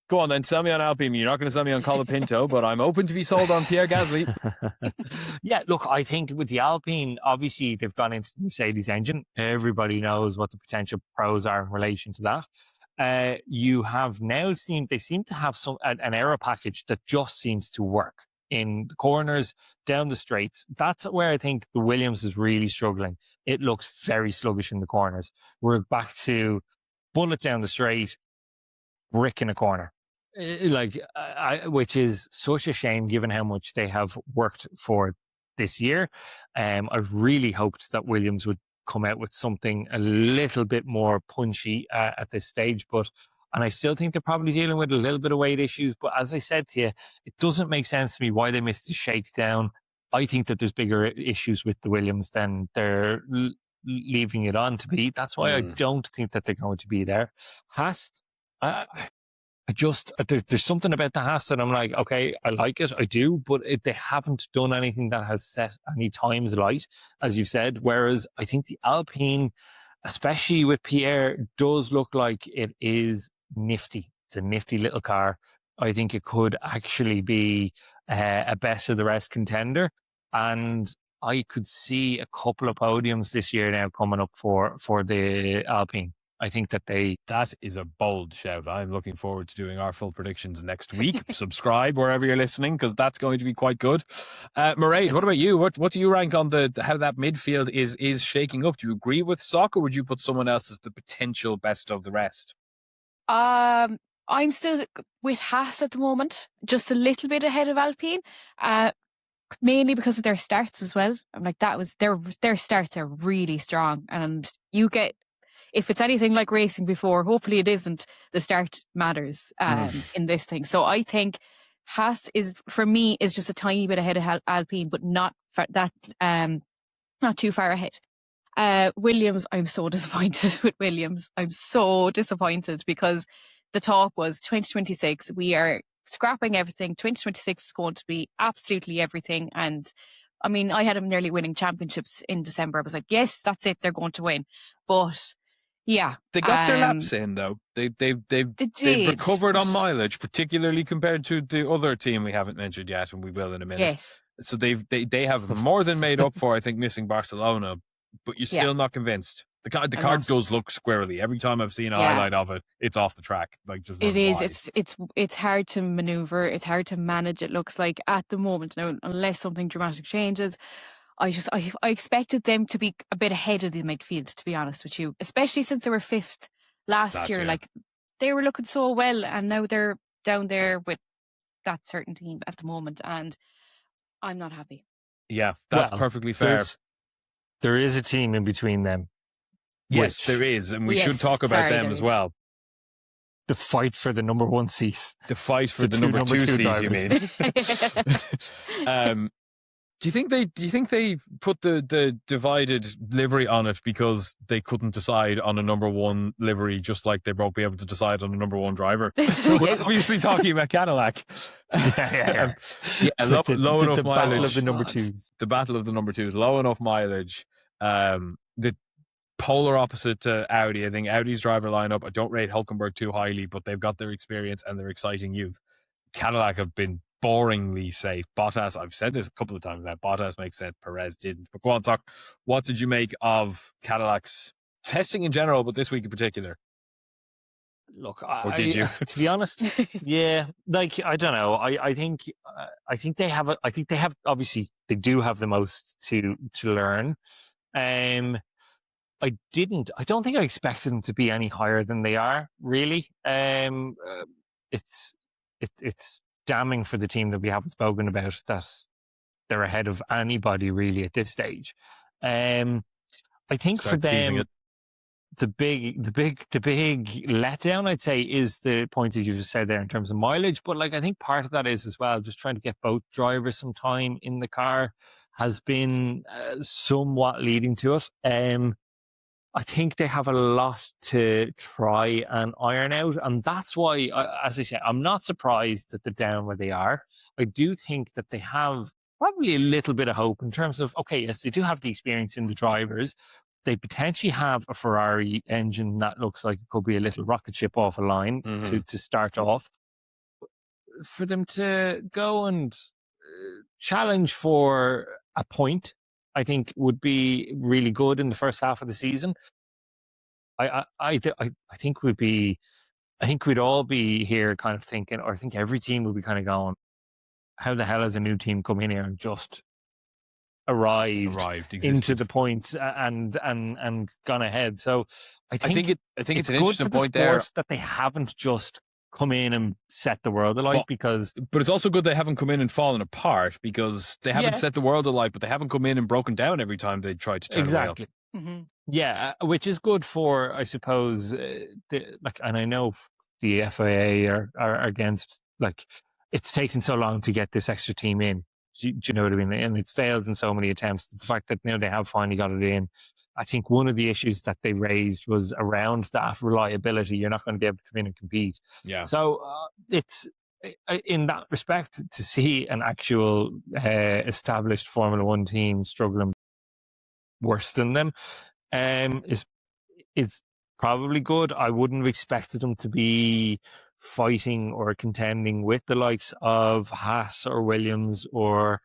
Go on then, sell me on Alpine. You're not going to sell me on Colapinto, but I'm open to be sold on Pierre Gasly. Yeah, look, I think with the Alpine, obviously they've gone into the Mercedes engine. Everybody knows what the potential pros are in relation to that. You have now they seem to have an aero package that just seems to work in the corners, down the straights. That's where I think the Williams is really struggling. It looks very sluggish in the corners. We're back to bullet down the straight, brick in a corner. Which is such a shame given how much they have worked for this year. I really hoped that Williams would come out with something a little bit more punchy at this stage, and I still think they're probably dealing with a little bit of weight issues. But as I said to you, it doesn't make sense to me why they missed the shakedown. I think that there's bigger issues with the Williams than they're leaving it on to be. That's why I don't think that they're going to be there. Haas, there's something about the Haas that I'm like, okay, I like it, I do, but they haven't done anything that has set any times light, as you've said. Whereas I think the Alpine, especially with Pierre, does look like it is nifty. It's a nifty little car. I think it could actually be a best of the rest contender. And I could see a couple of podiums this year now coming up for the Alpine. I think that That is a bold shout. I'm looking forward to doing our full predictions next week. Subscribe wherever you're listening, because that's going to be quite good. Mairead, what about you? What do you rank on how that midfield is shaking up? Do you agree with Sock, or would you put someone else as the potential best of the rest? I'm still with Haas at the moment, just a little bit ahead of Alpine, mainly because of their starts as well. I'm like, that was their starts are really strong, and you get, if it's anything like racing before, hopefully it isn't, the start matters in this thing. So I think Haas is, for me, is just a tiny bit ahead of Alpine, but not not too far ahead. Williams, I'm so disappointed with Williams. I'm so disappointed, because the talk was 2026, we are scrapping everything. 2026 is going to be absolutely everything. And I mean, I had them nearly winning championships in December. I was like, yes, that's it, they're going to win. But yeah, they got their laps in, though. They've recovered on mileage, particularly compared to the other team we haven't mentioned yet, and we will in a minute. Yes. So they have more than made up for, I think, missing Barcelona. But you're still not convinced. The car does look squirrely. Every time I've seen a highlight of it, it's off the track. Like, just it is. It's hard to maneuver. It's hard to manage. It looks like at the moment now, unless something dramatic changes. I expected them to be a bit ahead of the midfield, to be honest with you, especially since they were fifth last year. Like, they were looking so well, and now they're down there with that certain team at the moment, and I'm not happy. Yeah, that's perfectly fair. There is a team in between them. Yes, there is, and we should talk about them as well. The fight for the number one seat. The fight for the number two seat, drivers. You mean? Do you think they put the divided livery on it because they couldn't decide on a number one livery, just like they won't be able to decide on a number one driver? So we're obviously talking about Cadillac. Low enough mileage. The battle of the number twos. The battle of the number twos. Low enough mileage. The polar opposite to Audi. I think Audi's driver lineup, I don't rate Hülkenberg too highly, but they've got their experience and their exciting youth. Cadillac have been boringly safe. Bottas, I've said this a couple of times now, Bottas makes sense, Perez didn't. But go on, talk. What did you make of Cadillac's testing in general, but this week in particular? Look, did you? To be honest, yeah. Like, I don't know. I think they have. Obviously, they do have the most to learn. I don't think I expected them to be any higher than they are. Really, it's damning for the team that we haven't spoken about, that they're ahead of anybody really at this stage. I think for them, the big letdown, I'd say, is the point that you just said there in terms of mileage. But like, I think part of that is as well just trying to get both drivers some time in the car has been somewhat leading to it. I think they have a lot to try and iron out. And that's why, as I say, I'm not surprised that they're down where they are. I do think that they have probably a little bit of hope in terms of, okay, yes, they do have the experience in the drivers. They potentially have a Ferrari engine that looks like it could be a little rocket ship off a line to start off. For them to go and challenge for a point, I think would be really good in the first half of the season. I think we'd all be here kind of thinking, or I think every team would be kind of going, how the hell has a new team come in here and just arrived into the points and gone ahead? So I think it's an interesting point there that they haven't just come in and set the world alight, but it's also good they haven't come in and fallen apart, because they haven't set the world alight, but they haven't come in and broken down every time they tried to turn exactly. Mm-hmm. Yeah, which is good for, I suppose, and I know the FIA are against, like, it's taken so long to get this extra team in. Do you know what I mean? And it's failed in so many attempts. The fact that now they have finally got it in, I think one of the issues that they raised was around that reliability. You're not going to be able to come in and compete. Yeah. So it's, in that respect, to see an actual established Formula One team struggling worse than them is probably good. I wouldn't have expected them to be fighting or contending with the likes of Haas or Williams or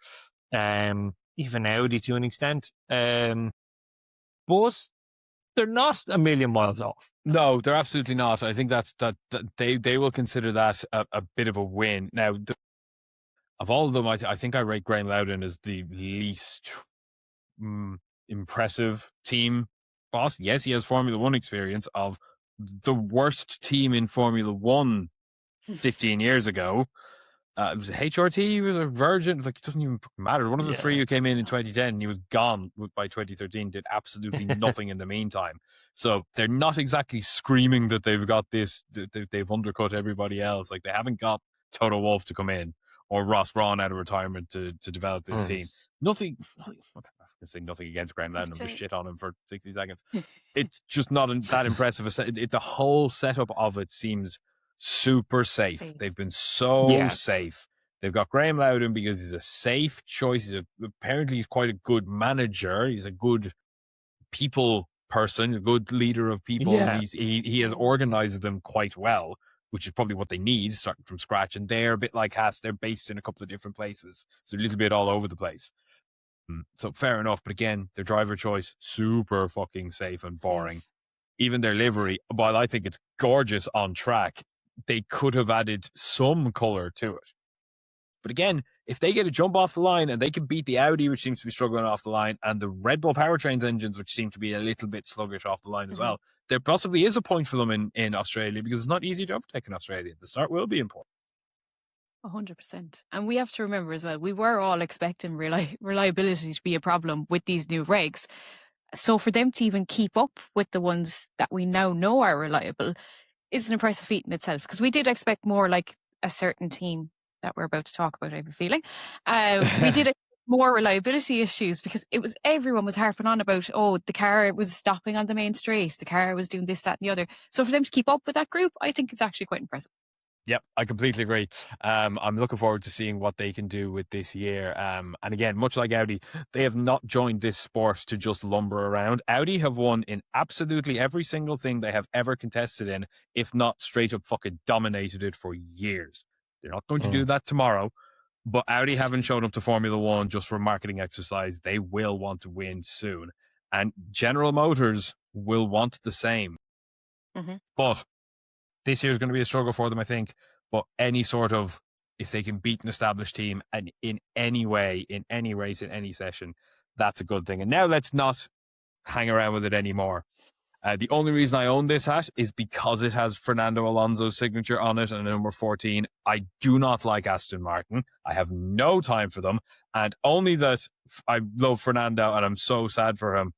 even Audi to an extent. But they're not a million miles off. No, they're absolutely not. I think that they will consider that a bit of a win. Now, of all of them, I think I rate Graham Loudon as the least impressive team boss. Yes, he has Formula One experience of the worst team in Formula One 15 years ago. It was HRT, he was a Virgin, like, it doesn't even matter. One of the three who came in 2010, and he was gone by 2013, did absolutely nothing in the meantime. So they're not exactly screaming that they've got this, they've undercut everybody else. Like, they haven't got Toto Wolff to come in or Ross Brawn out of retirement to develop this team. Nothing, I'm going to say nothing against Graham Loudon, I'm just shit on him for 60 seconds. It's just not that impressive. The whole setup of it seems super safe. They've been so safe. They've got Graham Loudon because he's a safe choice. Apparently he's quite a good manager. He's a good people person, a good leader of people. Yeah. He has organized them quite well, which is probably what they need, starting from scratch. And they're a bit like Haas. They're based in a couple of different places, so a little bit all over the place. So fair enough. But again, their driver choice, super fucking safe and boring. Even their livery, while I think it's gorgeous on track, they could have added some colour to it. But again, if they get a jump off the line and they can beat the Audi, which seems to be struggling off the line, and the Red Bull powertrains engines, which seem to be a little bit sluggish off the line as well, there possibly is a point for them in Australia, because it's not easy to overtake in Australia. The start will be important. 100%. And we have to remember as well, we were all expecting reliability to be a problem with these new regs. So for them to even keep up with the ones that we now know are reliable is an impressive feat in itself, because we did expect more like a certain team that we're about to talk about, I have a feeling. We did expect more reliability issues, because everyone was harping on about, the car was stopping on the main straight, the car was doing this, that and the other. So for them to keep up with that group, I think it's actually quite impressive. Yep, I completely agree. I'm looking forward to seeing what they can do with this year. And again, much like Audi, they have not joined this sport to just lumber around. Audi have won in absolutely every single thing they have ever contested in, if not straight up fucking dominated it for years. They're not going to do that tomorrow, but Audi haven't shown up to Formula One just for marketing exercise. They will want to win soon. And General Motors will want the same. But this year is going to be a struggle for them, I think. But any sort of, if they can beat an established team and in any way, in any race, in any session, that's a good thing. And now let's not hang around with it anymore. The only reason I own this hat is because it has Fernando Alonso's signature on it and number 14. I do not like Aston Martin. I have no time for them. And only that I love Fernando and I'm so sad for him.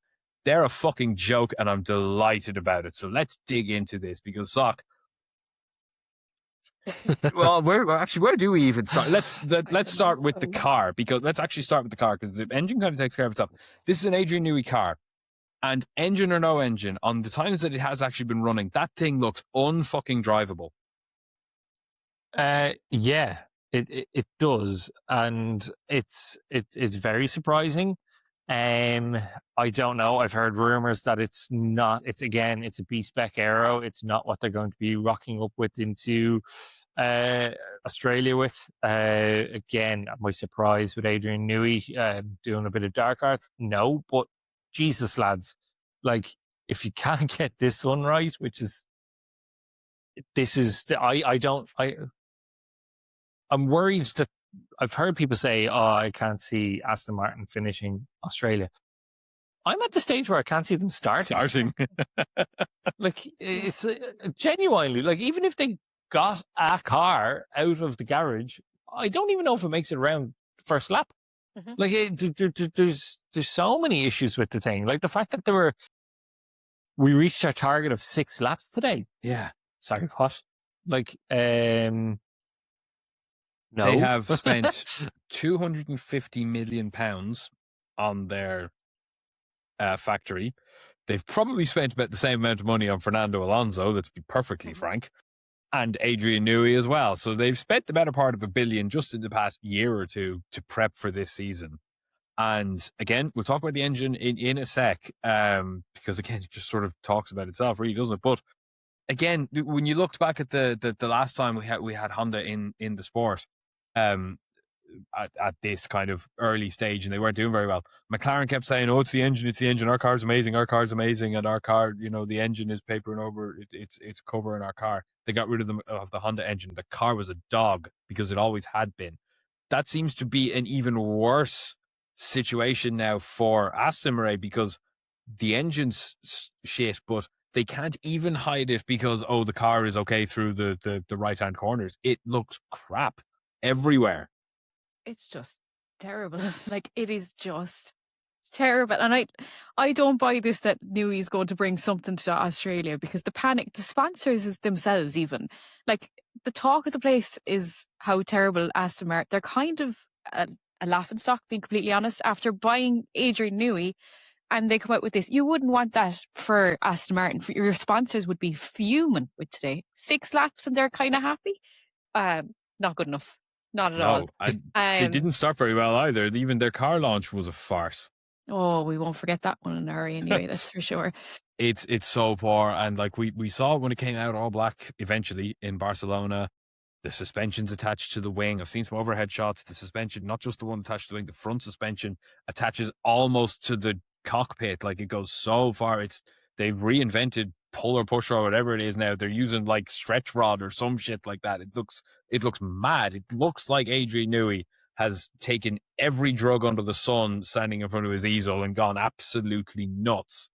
They're a fucking joke and I'm delighted about it. So let's dig into this, because Sock, well, where do we even start? Let's start with the car, because let's actually start with the car, because the engine kind of takes care of itself. This is an Adrian Newey car, and engine or no engine, on the times that it has actually been running, that thing looks unfucking drivable. Yeah, it does, and it's very surprising. I don't know. I've heard rumors that it's not. It's a B-spec aero. It's not what they're going to be rocking up with into Australia with. Again, my surprise with Adrian Newey doing a bit of dark arts. No, but Jesus, lads, like, if you can't get this one right, I'm worried that I've heard people say, I can't see Aston Martin finishing Australia. I'm at the stage where I can't see them starting. Like, it's genuinely, like, even if they got a car out of the garage, I don't even know if it makes it around the first lap. Like, there's so many issues with the thing. Like, the fact that we reached our target of 6 laps today. Yeah. Sorry, what? Like, no. They have spent £250 million on their factory. They've probably spent about the same amount of money on Fernando Alonso, let's be perfectly frank, and Adrian Newey as well. So they've spent the better part of $1 billion just in the past year or two to prep for this season. And again, we'll talk about the engine in a sec, because again, it just sort of talks about itself, really, doesn't it? But again, when you looked back at the last time we had Honda in the sport, at this kind of early stage, and they weren't doing very well. McLaren kept saying, "Oh, it's the engine. Our car's amazing. And our car, the engine is papering over. It's covering our car." They got rid of the Honda engine. The car was a dog because it always had been. That seems to be an even worse situation now for Aston Martin because the engine's shit, but they can't even hide it because, the car is okay through the right-hand corners. It looks crap everywhere. It's just terrible. Like, it is just terrible. And I don't buy this that Newey's going to bring something to Australia, because the sponsors is themselves even. Like, the talk of the place is how terrible Aston Martin. They're kind of a laughingstock, being completely honest, after buying Adrian Newey. And they come out with this. You wouldn't want that for Aston Martin. For your sponsors would be fuming with today. 6 laps and they're kind of happy. Not good enough. Not at all. They didn't start very well either. Even their car launch was a farce. Oh, we won't forget that one in a hurry anyway, that's for sure. It's so poor. And like we saw when it came out all black eventually in Barcelona, the suspension's attached to the wing. I've seen some overhead shots. The suspension, not just the one attached to the wing, the front suspension attaches almost to the cockpit. Like, it goes so far. They've reinvented puller pusher or whatever it is now. They're using like stretch rod or some shit like that. It looks mad. It looks like Adrian Newey has taken every drug under the sun standing in front of his easel and gone absolutely nuts.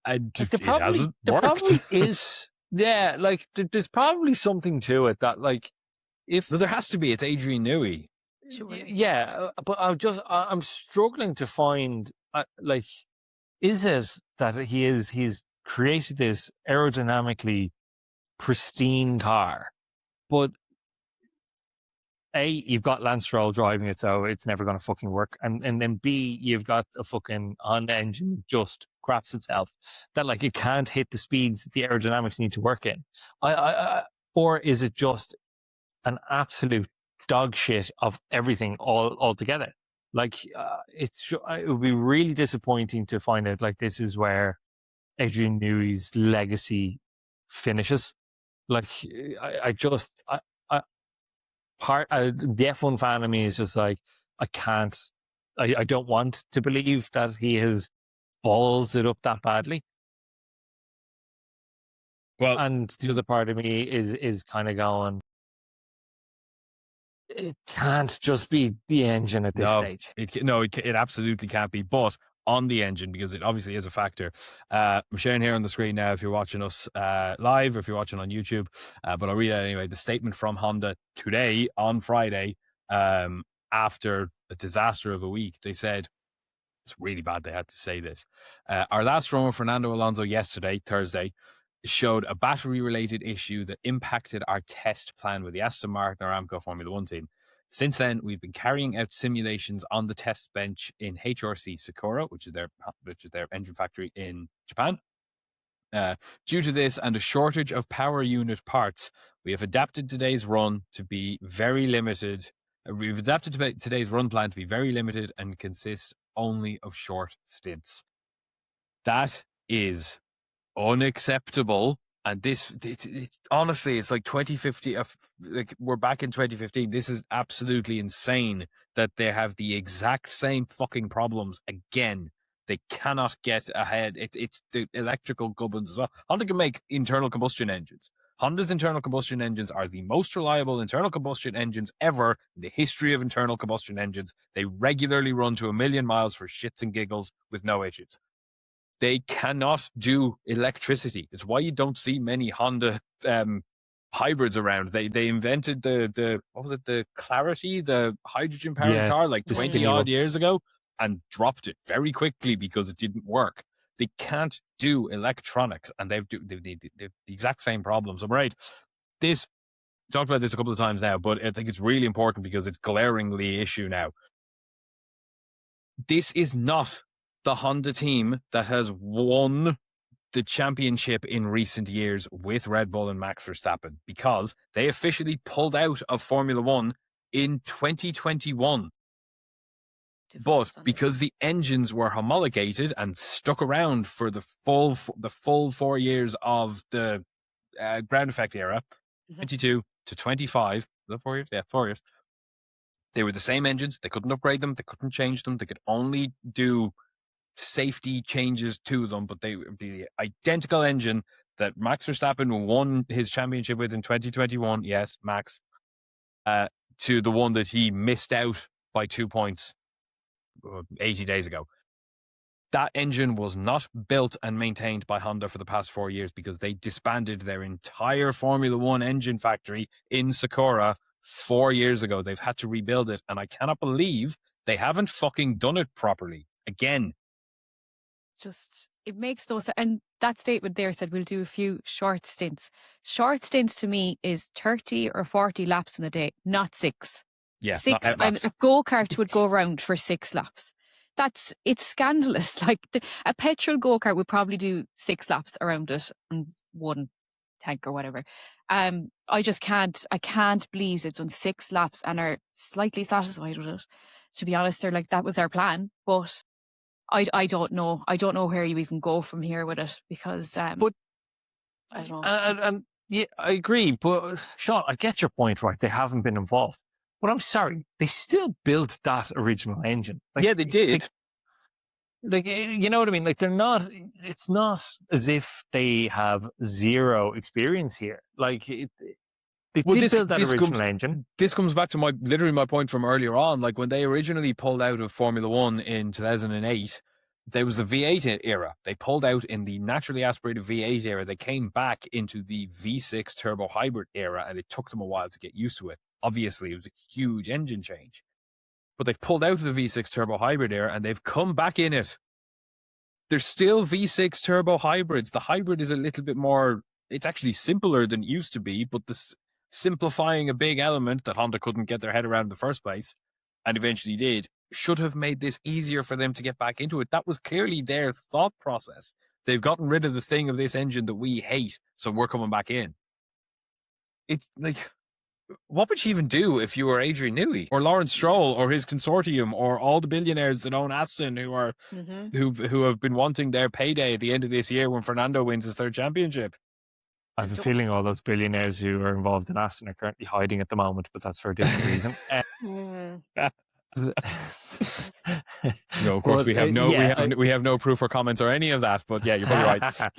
And it hasn't worked. Probably is, yeah, like there's probably something to it that, like, if there has to be. It's Adrian Newey. Sure. Yeah, but I'm struggling to find, like, is it that he's created this aerodynamically pristine car, but A, you've got Lance Stroll driving it, so it's never going to fucking work, and then B, you've got a fucking Honda engine that just craps itself, that, like, it can't hit the speeds that the aerodynamics need to work in. Or is it just an absolute dog shit of everything all together? Like, it would be really disappointing to find out, like, this is where Adrian Newey's legacy finishes. Like, the F1 fan of me is just like, I don't want to believe that he has balls it up that badly. Well, and the other part of me is kind of going, it can't just be the engine at this stage. It absolutely can't be. But on the engine, because it obviously is a factor. I'm sharing here on the screen now if you're watching us live or if you're watching on YouTube. But I'll read it anyway. The statement from Honda today on Friday, after a disaster of a week, they said, it's really bad they had to say this. Our last run with Fernando Alonso yesterday, Thursday, showed a battery-related issue that impacted our test plan with the Aston Martin Aramco Formula One team. Since then, we've been carrying out simulations on the test bench in HRC Sakura, which is their engine factory in Japan. Due to this and a shortage of power unit parts, we have adapted today's run to be very limited. We've adapted today's run plan to be very limited and consist only of short stints. That is unacceptable. And this, honestly, it's like 2050. Like, we're back in 2015. This is absolutely insane that they have the exact same fucking problems again. They cannot get ahead. It's the electrical gubbins as well. Honda can make internal combustion engines. Honda's internal combustion engines are the most reliable internal combustion engines ever in the history of internal combustion engines. They regularly run to 1 million miles for shits and giggles with no issues. They cannot do electricity. It's why you don't see many Honda hybrids around. They invented the what was it, the Clarity, the hydrogen powered car, like 20 odd years ago, and dropped it very quickly because it didn't work. They can't do electronics, and they've the exact same problems. I'm right. This talked about this a couple of times now, but I think it's really important because it's glaringly an issue now. This is not the Honda team that has won the championship in recent years with Red Bull and Max Verstappen, because they officially pulled out of Formula One in 2021. But because the engines were homologated and stuck around for the full 4 years of the ground effect era, 22 to 25, is that 4 years? Yeah, 4 years. They were the same engines. They couldn't upgrade them. They couldn't change them. They could only do safety changes to them, but they were the identical engine that Max Verstappen won his championship with in 2021. Yes, Max, to the one that he missed out by 2 points 80 days ago. That engine was not built and maintained by Honda for the past 4 years because they disbanded their entire Formula One engine factory in Sakura 4 years ago. They've had to rebuild it, and I cannot believe they haven't fucking done it properly again. Just, it makes no sense. And that statement there said we'll do a few short stints. Short stints to me is 30 or 40 laps in a day, not 6. Yeah, 6. not outlaps. A go-kart would go around for 6 laps. It's scandalous. Like a petrol go-kart would probably do 6 laps around it and 1 tank or whatever. I can't believe they've done 6 laps and are slightly satisfied with it. To be honest, they're like, that was our plan, but I don't know. I don't know where you even go from here with it because But I don't know. And yeah, I agree. But Sean, I get your point, right? They haven't been involved. But I'm sorry, they still built that original engine. Like, Yeah, they did. Like, you know what I mean? Like, it's not as if they have zero experience here. Like, they did build that original engine. This comes back to my point from earlier on. Like, when they originally pulled out of Formula One in 2008, there was the V8 era. They pulled out in the naturally aspirated V8 era. They came back into the V6 turbo hybrid era, and it took them a while to get used to it. Obviously, it was a huge engine change. But they've pulled out of the V6 turbo hybrid era, and they've come back in it. There's still V6 turbo hybrids. The hybrid is a little bit more, it's actually simpler than it used to be, but this simplifying a big element that Honda couldn't get their head around in the first place, and eventually did, should have made this easier for them to get back into it. That was clearly their thought process. They've gotten rid of the thing of this engine that we hate, so we're coming back in. It's like, what would you even do if you were Adrian Newey or Lawrence Stroll or his consortium or all the billionaires that own Aston who are who have been wanting their payday at the end of this year when Fernando wins his 3rd championship? I have a feeling all those billionaires who are involved in Aston are currently hiding at the moment, but that's for a different reason. No, of course, we have no proof or comments or any of that. But yeah, you're probably right.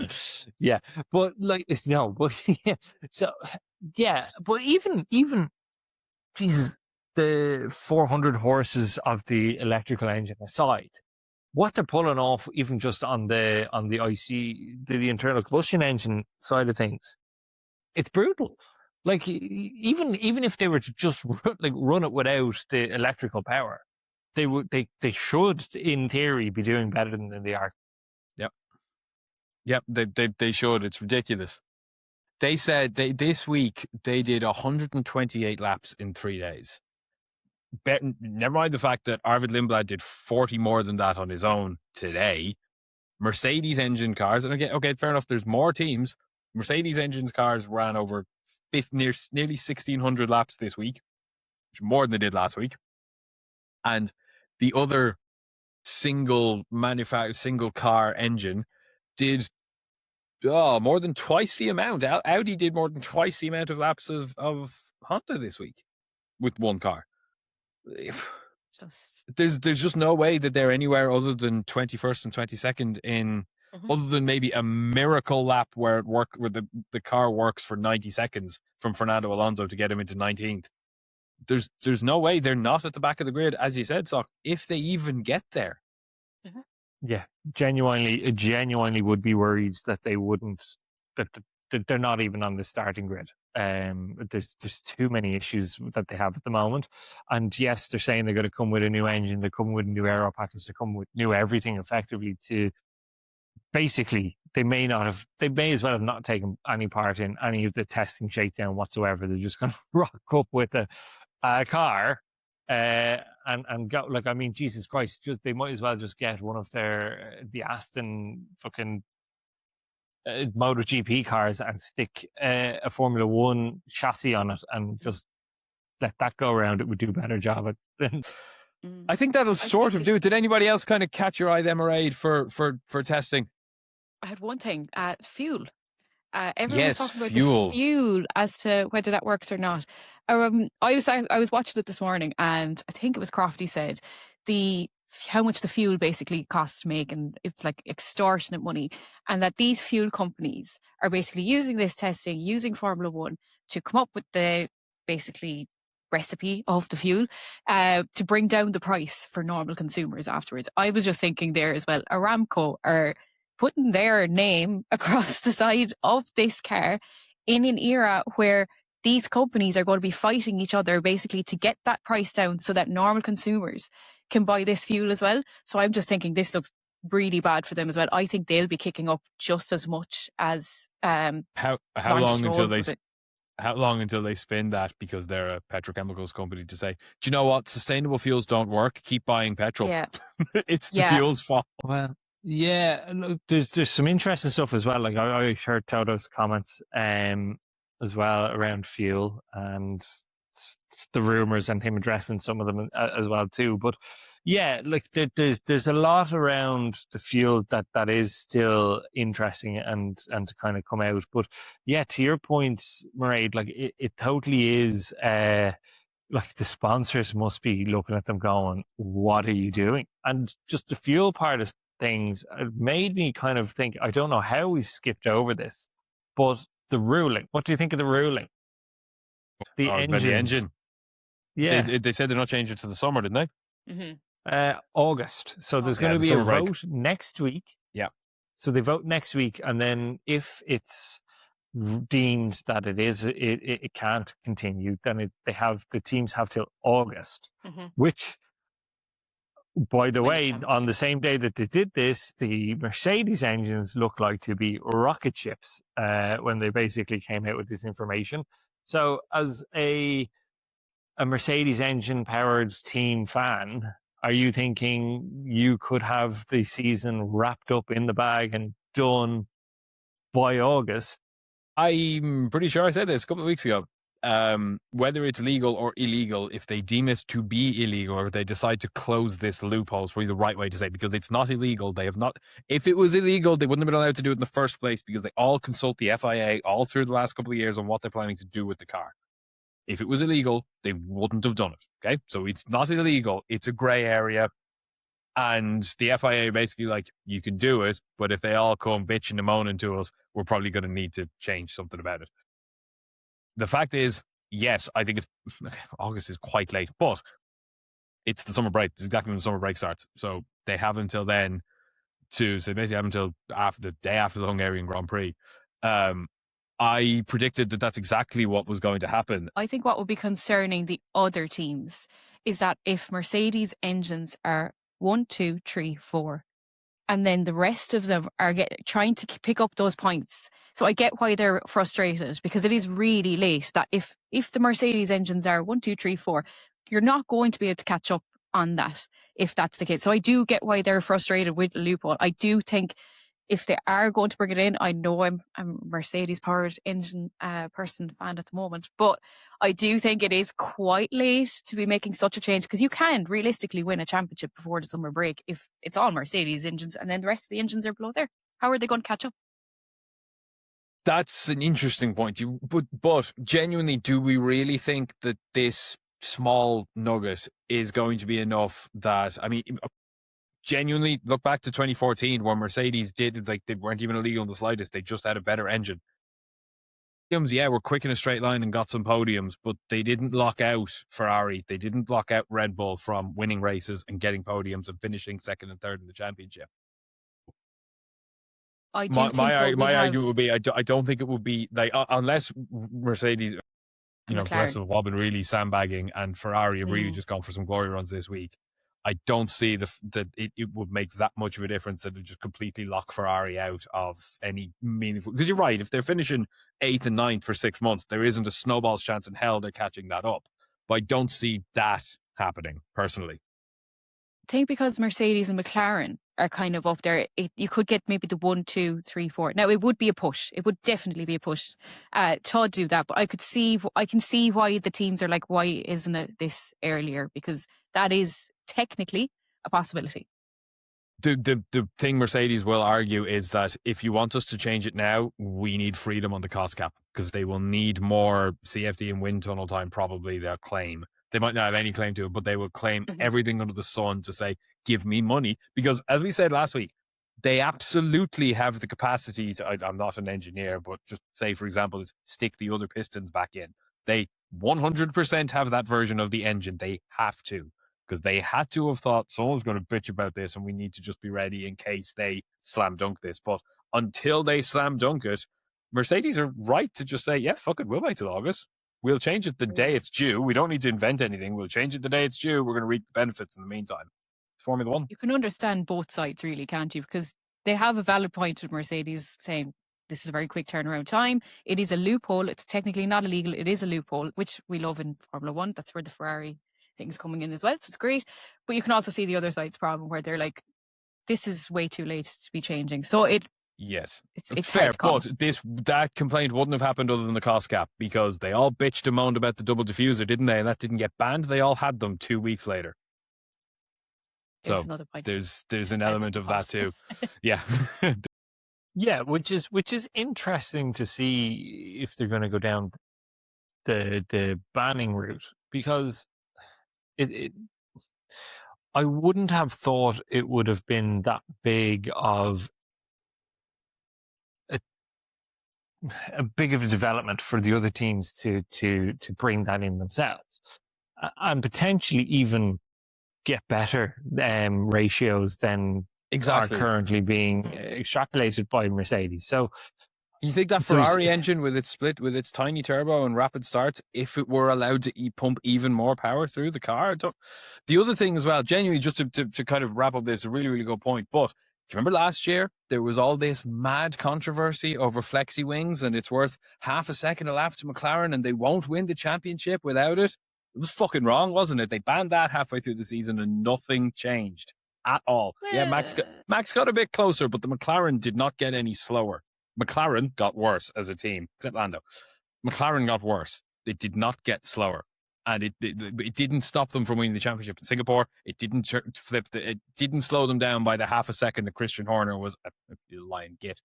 Yeah, but like yeah. So yeah, but even Jesus, the 400 horses of the electrical engine aside, what they're pulling off, even just on the the internal combustion engine side of things, it's brutal. Like, even if they were to just run it without the electrical power, they should, in theory, be doing better than they are. Yep, they should. It's ridiculous. They said this week they did 128 laps in 3 days. Never mind the fact that Arvid Lindblad did 40 more than that on his own today. Mercedes engine cars, and again, okay, fair enough, there's more teams. Mercedes engines cars ran over nearly 1,600 laps this week, which is more than they did last week. And the other single car engine did more than twice the amount. Audi did more than twice the amount of laps of Honda this week with one car. There's just no way that they're anywhere other than 21st and 22nd in other than maybe a miracle lap where the car works for 90 seconds from Fernando Alonso to get him into 19th. There's no way they're not at the back of the grid, as you said, Sock, if they even get there. Yeah, genuinely would be worried that they wouldn't, that they're not even on the starting grid. There's too many issues that they have at the moment. And yes, they're saying they're going to come with a new engine, they come with a new aero package, they come with new everything effectively to basically, they may as well have not taken any part in any of the testing shakedown whatsoever. They're just going to rock up with a car and go, like, I mean, Jesus Christ, they might as well just get one of the Aston fucking MotoGP cars and stick a Formula One chassis on it and just let that go around. It would do a better job at than. I think that'll sort of do it. Did anybody else kind of catch your eye, them, Mairead, for testing? I had one thing, fuel. Everyone was Yes, talking about fuel. the fuel as to whether that works or not. I was watching it this morning, and I think it was Crofty said how much the fuel basically costs to make, and it's like extortionate money, and that these fuel companies are basically using this testing, using Formula One to come up with the basically recipe of the fuel to bring down the price for normal consumers afterwards. I was just thinking there as well, Aramco are putting their name across the side of this car in an era where these companies are going to be fighting each other basically to get that price down so that normal consumers can buy this fuel as well. So I'm just thinking this looks really bad for them as well. I think they'll be kicking up just as much as How Lawrence long Stroll until they would. how long until they spin that because they're a petrochemicals company to say, do you know what? Sustainable fuels don't work. Keep buying petrol. Yeah. It's the Yeah. fuel's fault. Well, yeah, look, there's some interesting stuff as well. Like I heard Toto's comments as well around fuel and the rumors and him addressing some of them as well too. But yeah, like there's a lot around the fuel that is still interesting and to kind of come out. But yeah, to your point, Mairead, like it totally is. Like the sponsors must be looking at them going, what are you doing? And just the fuel part of things made me kind of think, I don't know how we skipped over this, but the ruling, what do you think of the ruling? The About engines. the engine. Yeah. They said they're not changing it to the summer, didn't they? Mm-hmm. August. So there's going to the be a summer break. vote next week. Yeah. So they vote next week, and then if it's deemed that it can't continue, then the teams have till August, Mm-hmm. which, by the Win a way, on championship. the same day that they did this, the Mercedes engines looked like to be rocket ships when they basically came out with this information. So as a Mercedes engine powered team fan, are you thinking you could have the season wrapped up in the bag and done by August? I'm pretty sure I said this a couple of weeks ago. Whether it's legal or illegal, if they deem it to be illegal or if they decide to close this loophole, is probably the right way to say it, because it's not illegal. They have not. If it was illegal, they wouldn't have been allowed to do it in the first place because they all consult the FIA all through the last couple of years on what they're planning to do with the car. If it was illegal, they wouldn't have done it. Okay, so it's not illegal. It's a grey area. And the FIA basically like, you can do it, but if they all come bitching and moaning to us, we're probably going to need to change something about it. The fact is, yes, I think August is quite late, but it's the summer break. It's exactly when the summer break starts. So they have until then they basically have until after the day after the Hungarian Grand Prix. I predicted that that's exactly what was going to happen. I think what would be concerning the other teams is that if Mercedes engines are 1, 2, 3, 4, and then the rest of them are trying to pick up those points. So I get why they're frustrated, because it is really late. That if the Mercedes engines are 1, 2, 3, 4, you're not going to be able to catch up on that if that's the case. So I do get why they're frustrated with the loophole. I do think if they are going to bring it in, I know I'm a Mercedes-powered engine fan at the moment, but I do think it is quite late to be making such a change, because you can realistically win a championship before the summer break if it's all Mercedes engines and then the rest of the engines are below there. How are they going to catch up? That's an interesting point. But genuinely, do we really think that this small nugget is going to be enough that, I mean, genuinely look back to 2014 when Mercedes did, like, they weren't even illegal in the slightest. They just had a better engine. Yeah, we're quick in a straight line and got some podiums, but they didn't lock out Ferrari. They didn't lock out Red Bull from winning races and getting podiums and finishing second and third in the championship. My argument would be, I don't think it would be like, unless Mercedes, the rest of them have been really sandbagging and Ferrari have really just gone for some glory runs this week. I don't see that it would make that much of a difference that it just completely lock Ferrari out of any meaningful. Because you're right, if they're finishing 8th and 9th for 6 months, there isn't a snowball's chance in hell they're catching that up. But I don't see that happening personally. I think because Mercedes and McLaren are kind of up there, you could get maybe the 1, 2, 3, 4. Now it would be a push. It would definitely be a push to do that. But I can see why the teams are like, why isn't it this earlier? Because that is technically a possibility. The thing Mercedes will argue is that if you want us to change it now, we need freedom on the cost cap, because they will need more CFD and wind tunnel time. Probably they'll claim. They might not have any claim to it, but they will claim everything under the sun to say, give me money. Because as we said last week, they absolutely have the capacity to, I'm not an engineer, but just say, for example, stick the other pistons back in. They 100% have that version of the engine. They have to, because they had to have thought someone's going to bitch about this and we need to just be ready in case they slam dunk this. But until they slam dunk it, Mercedes are right to just say, yeah, fuck it, we'll wait till August. We'll change it the day it's due. We don't need to invent anything. We'll change it the day it's due. We're going to reap the benefits in the meantime. It's Formula One. You can understand both sides, really, can't you? Because they have a valid point with Mercedes saying this is a very quick turnaround time. It is a loophole. It's technically not illegal. It is a loophole, which we love in Formula One. That's where the Ferrari thing's coming in as well. So it's great. But you can also see the other side's problem where they're like, this is way too late to be changing. So yes, it's fair, but that complaint wouldn't have happened other than the cost cap, because they all bitched and moaned about the double diffuser, didn't they? And that didn't get banned. They all had them 2 weeks later. So another point. there's an element of that too. Yeah. Yeah, which is interesting to see if they're going to go down the banning route, because I wouldn't have thought it would have been that big of a big of a development for the other teams to bring that in themselves, and potentially even get better ratios than are currently being extrapolated by Mercedes. So you think that Ferrari engine with its split, with its tiny turbo and rapid starts, if it were allowed to pump even more power through the car? The other thing as well, genuinely, just to kind of wrap up this, a really, really good point. But do you remember last year, there was all this mad controversy over flexi wings, and it's worth half a second a lap to McLaren, and they won't win the championship without it? It was fucking wrong, wasn't it? They banned that halfway through the season and nothing changed at all. Yeah, Max got a bit closer, but the McLaren did not get any slower. McLaren got worse as a team, except Lando. McLaren got worse. They did not get slower. And it didn't stop them from winning the championship in Singapore. It didn't it didn't slow them down by the half a second that Christian Horner was a lying git.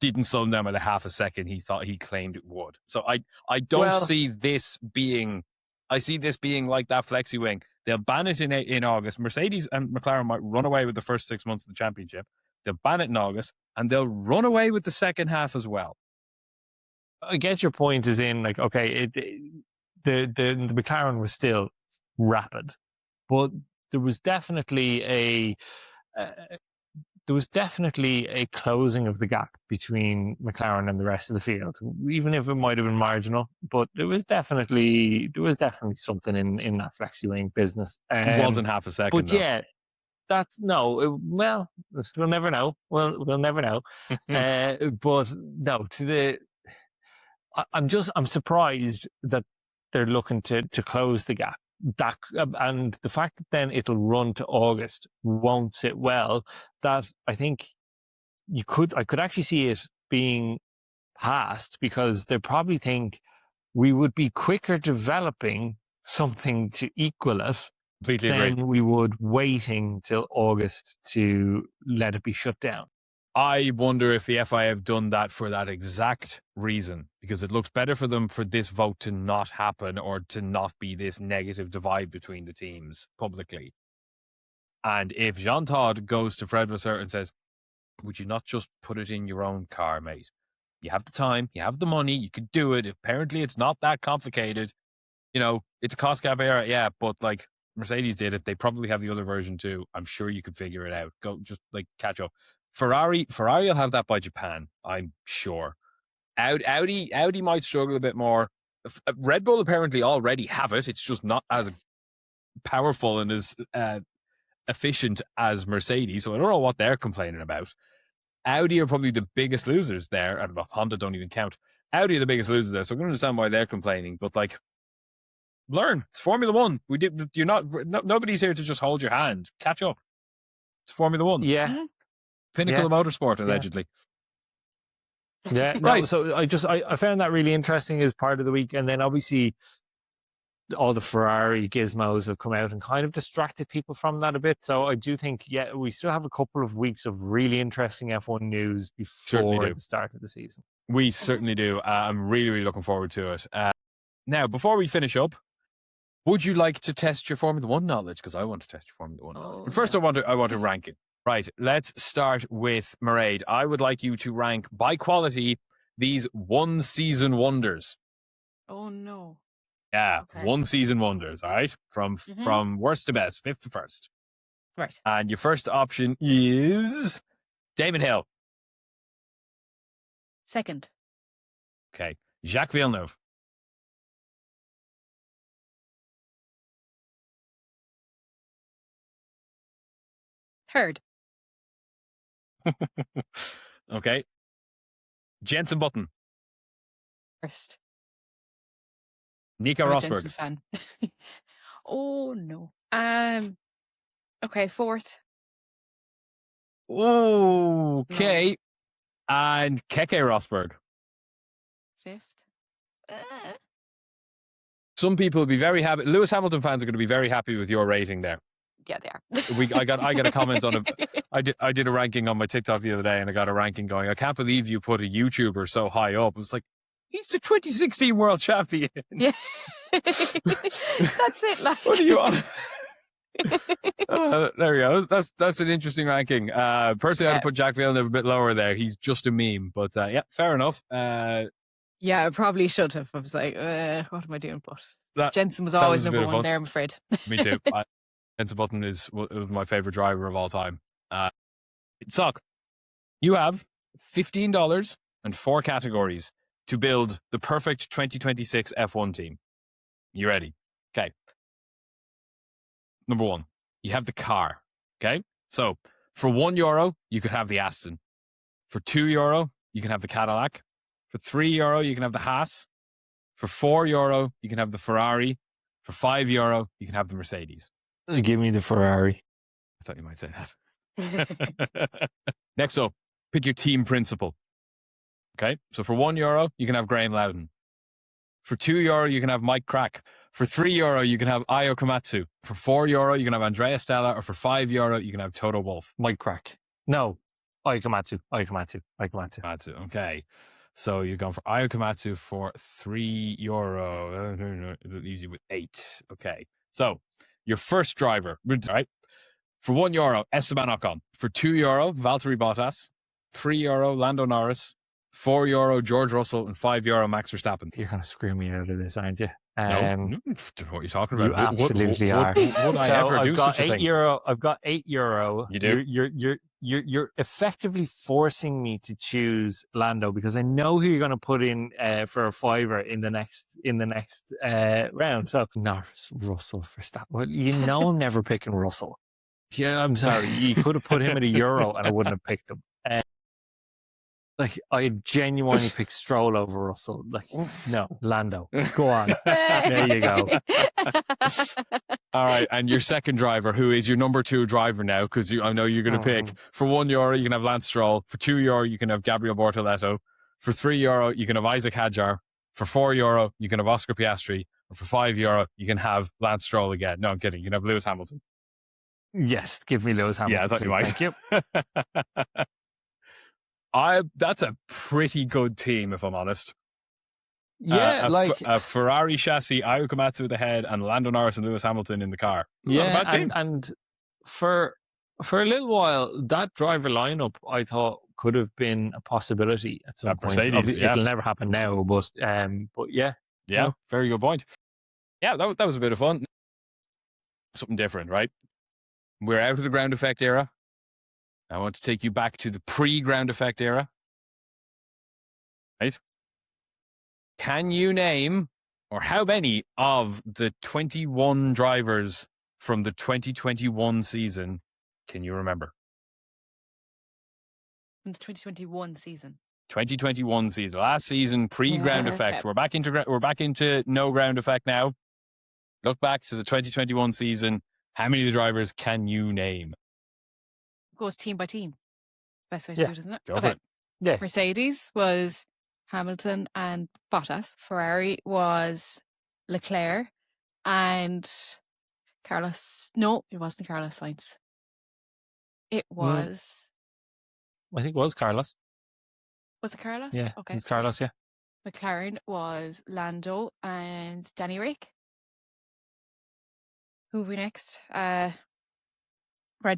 Didn't slow them down by the half a second he thought he claimed it would. So I don't see this being. I see this being like that flexi wing. They'll ban it in August. Mercedes and McLaren might run away with the first 6 months of the championship. They'll ban it in August, and they'll run away with the second half as well. I get your point, is in like, okay, the McLaren was still rapid, but there was definitely a closing of the gap between McLaren and the rest of the field, even if it might have been marginal. But there was definitely something in that flexi wing business. It wasn't half a second. But yeah, we'll never know. We'll never know. But no, I'm surprised that they're looking to close the gap. And the fact that then it'll run to August won't sit well. That I think I could actually see it being passed, because they probably think we would be quicker developing something to equal it than we would waiting till August to let it be shut down. I wonder if the FIA have done that for that exact reason, because it looks better for them for this vote to not happen, or to not be this negative divide between the teams publicly. And if Jean Todt goes to Fred Vasseur and says, would you not just put it in your own car, mate? You have the time, you have the money, you could do it. Apparently it's not that complicated. You know, it's a cost cap era, yeah, but like Mercedes did it. They probably have the other version too. I'm sure you could figure it out. Go, just like catch up. Ferrari will have that by Japan, I'm sure. Audi might struggle a bit more. Red Bull apparently already have it. It's just not as powerful and as efficient as Mercedes. So I don't know what they're complaining about. Audi are probably the biggest losers there. And Honda don't even count. Audi are the biggest losers there. So I can understand why they're complaining. But like, learn. It's Formula One. Nobody's here to just hold your hand. Catch up. It's Formula One. Yeah. Pinnacle of motorsport, allegedly. Yeah, right. So I found that really interesting as part of the week, and then obviously all the Ferrari gizmos have come out and kind of distracted people from that a bit. So I do think, we still have a couple of weeks of really interesting F1 news before the start of the season. We certainly do. I'm really, really looking forward to it. Now, before we finish up, would you like to test your Formula One knowledge? Because I want to test your Formula One knowledge. But first, I want to rank it. Right. Let's start with Mairead. I would like you to rank by quality these one-season wonders. Oh no. Yeah, Okay. one-season wonders. All right, from worst to best, fifth to first. Right. And your first option is Damon Hill. Second. Okay, Jacques Villeneuve. Third. Okay. Jensen Button. First. Nico I'm a Rosberg. Jensen fan. Oh no. Okay, fourth. Okay. And Keke Rosberg. Fifth. Some people will be very happy. Lewis Hamilton fans are going to be very happy with your rating there. Yeah, they are. I got a comment on it. I did a ranking on my TikTok the other day, and I got a ranking going, I can't believe you put a YouTuber so high up. It was like, he's the 2016 world champion. Yeah. That's it. Like. What are you on? There we go. That's an interesting ranking. Personally, I'd put Jacques Villeneuve a bit lower there. He's just a meme, but yeah, fair enough. Yeah, I probably should have. I was like, what am I doing? But Jensen was always number one there, I'm afraid. Me too. Jensen Button was my favorite driver of all time. Sock, you have $15 and 4 categories to build the perfect 2026 F1 team. You ready? Okay. Number 1, you have the car. Okay. So for €1, you could have the Aston. For €2, you can have the Cadillac. For €3, you can have the Haas. For €4, you can have the Ferrari. For €5, you can have the Mercedes. Give me the Ferrari. I thought you might say that. Next up, pick your team principal. Okay. So for €1, you can have Graham Loudon. For €2, you can have Mike Crack. For €3, you can have Ayo Komatsu. For €4, you can have Andrea Stella. Or for €5, you can have Toto Wolff. Mike Crack. No. Ayo Komatsu. Komatsu. Okay. So you're going for Ayo Komatsu for €3. It leaves you with 8. Okay. So your first driver, right? For €1, Esteban Ocon. For €2, Valtteri Bottas. €3, Lando Norris. €4, George Russell. And €5, Max Verstappen. You're going to screw me out of this, aren't you? No, don't know what you're talking about. You absolutely are. Would I ever do such a thing? I've got €8. You do? You're effectively forcing me to choose Lando because I know who you're going to put in for a $5 in the next round. So Norris, Russell, Verstappen. Well, you know I'm never picking Russell. Yeah, I'm sorry. You could have put him at €1 and I wouldn't have picked him. I genuinely picked Stroll over Russell. No, Lando. Go on. There you go. All right, and your second driver, who is your number 2 driver now, because I know you're going to pick. For €1, you can have Lance Stroll. For €2, you can have Gabriel Bortoleto. For €3, you can have Isaac Hadjar. For €4, you can have Oscar Piastri. Or for €5, you can have Lance Stroll again. No, I'm kidding. You can have Lewis Hamilton. Yes, give me Lewis Hamilton. Yeah, I thought please. you might. Thank you. That's a pretty good team, if I'm honest. Yeah, a Ferrari chassis, Ayo Komatsu at the head, and Lando Norris and Lewis Hamilton in the car. Yeah, not a bad team. And for a little while, that driver lineup I thought could have been a possibility at some point. Mercedes, It'll never happen now, but yeah. Yeah, very good point. Yeah, that was a bit of fun. Something different, right? We're out of the ground effect era. I want to take you back to the pre-ground effect era. Right? Can you name, or how many of the 21 drivers from the 2021 season can you remember? From the 2021 season. 2021 season, last season, pre-ground effect. Okay. We're back into no ground effect now. Look back to the 2021 season. How many of the drivers can you name? Goes team by team. Best way to do it, isn't it? Go for it. Yeah. Mercedes was Hamilton and Bottas. Ferrari was Leclerc. and Carlos. No, it wasn't Carlos Sainz. It was. I think it was Carlos. Was it Carlos? Yeah, Okay. it was Carlos, yeah. McLaren was Lando and Danny Rick. Who have we next? Red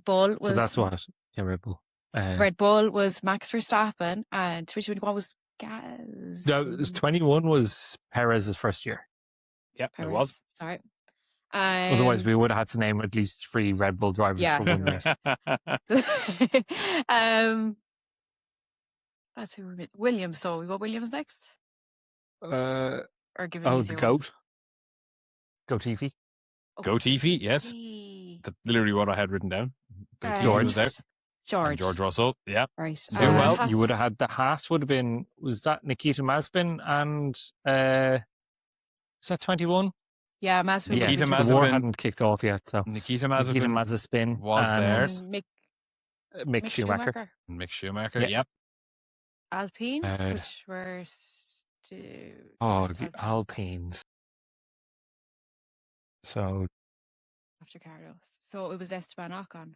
Bull was. So that's what. Yeah, Red Bull. Red Bull was Max Verstappen, and 2021 was Gaz. No, it was 21 was Perez's first year. Yep, it was. Sorry. Otherwise, we would have had to name at least 3 Red Bull drivers Yeah. for 1 race. That's who we're with. Williams. So we got Williams next, or give it an The easier one? GOAT. Goatifi. Oh, Go Tiffy, yes. Tiffy. That's literally what I had written down. Go Tiffy George. was there. George. And George Russell, yeah. Right. So well, Haas. you would have had the Haas would have been, was that Nikita Mazepin and is that 21? Yeah, Mazepin. Yeah, Nikita the war Mazepin. hadn't kicked off yet, so Nikita Nikita Mazepin, Mazepin was and there. And Mick Schumacher. Mick Schumacher, Yeah. yep. Alpine, Uh, which were Oh, the Alpines. So after Carlos. So it was Esteban Ocon.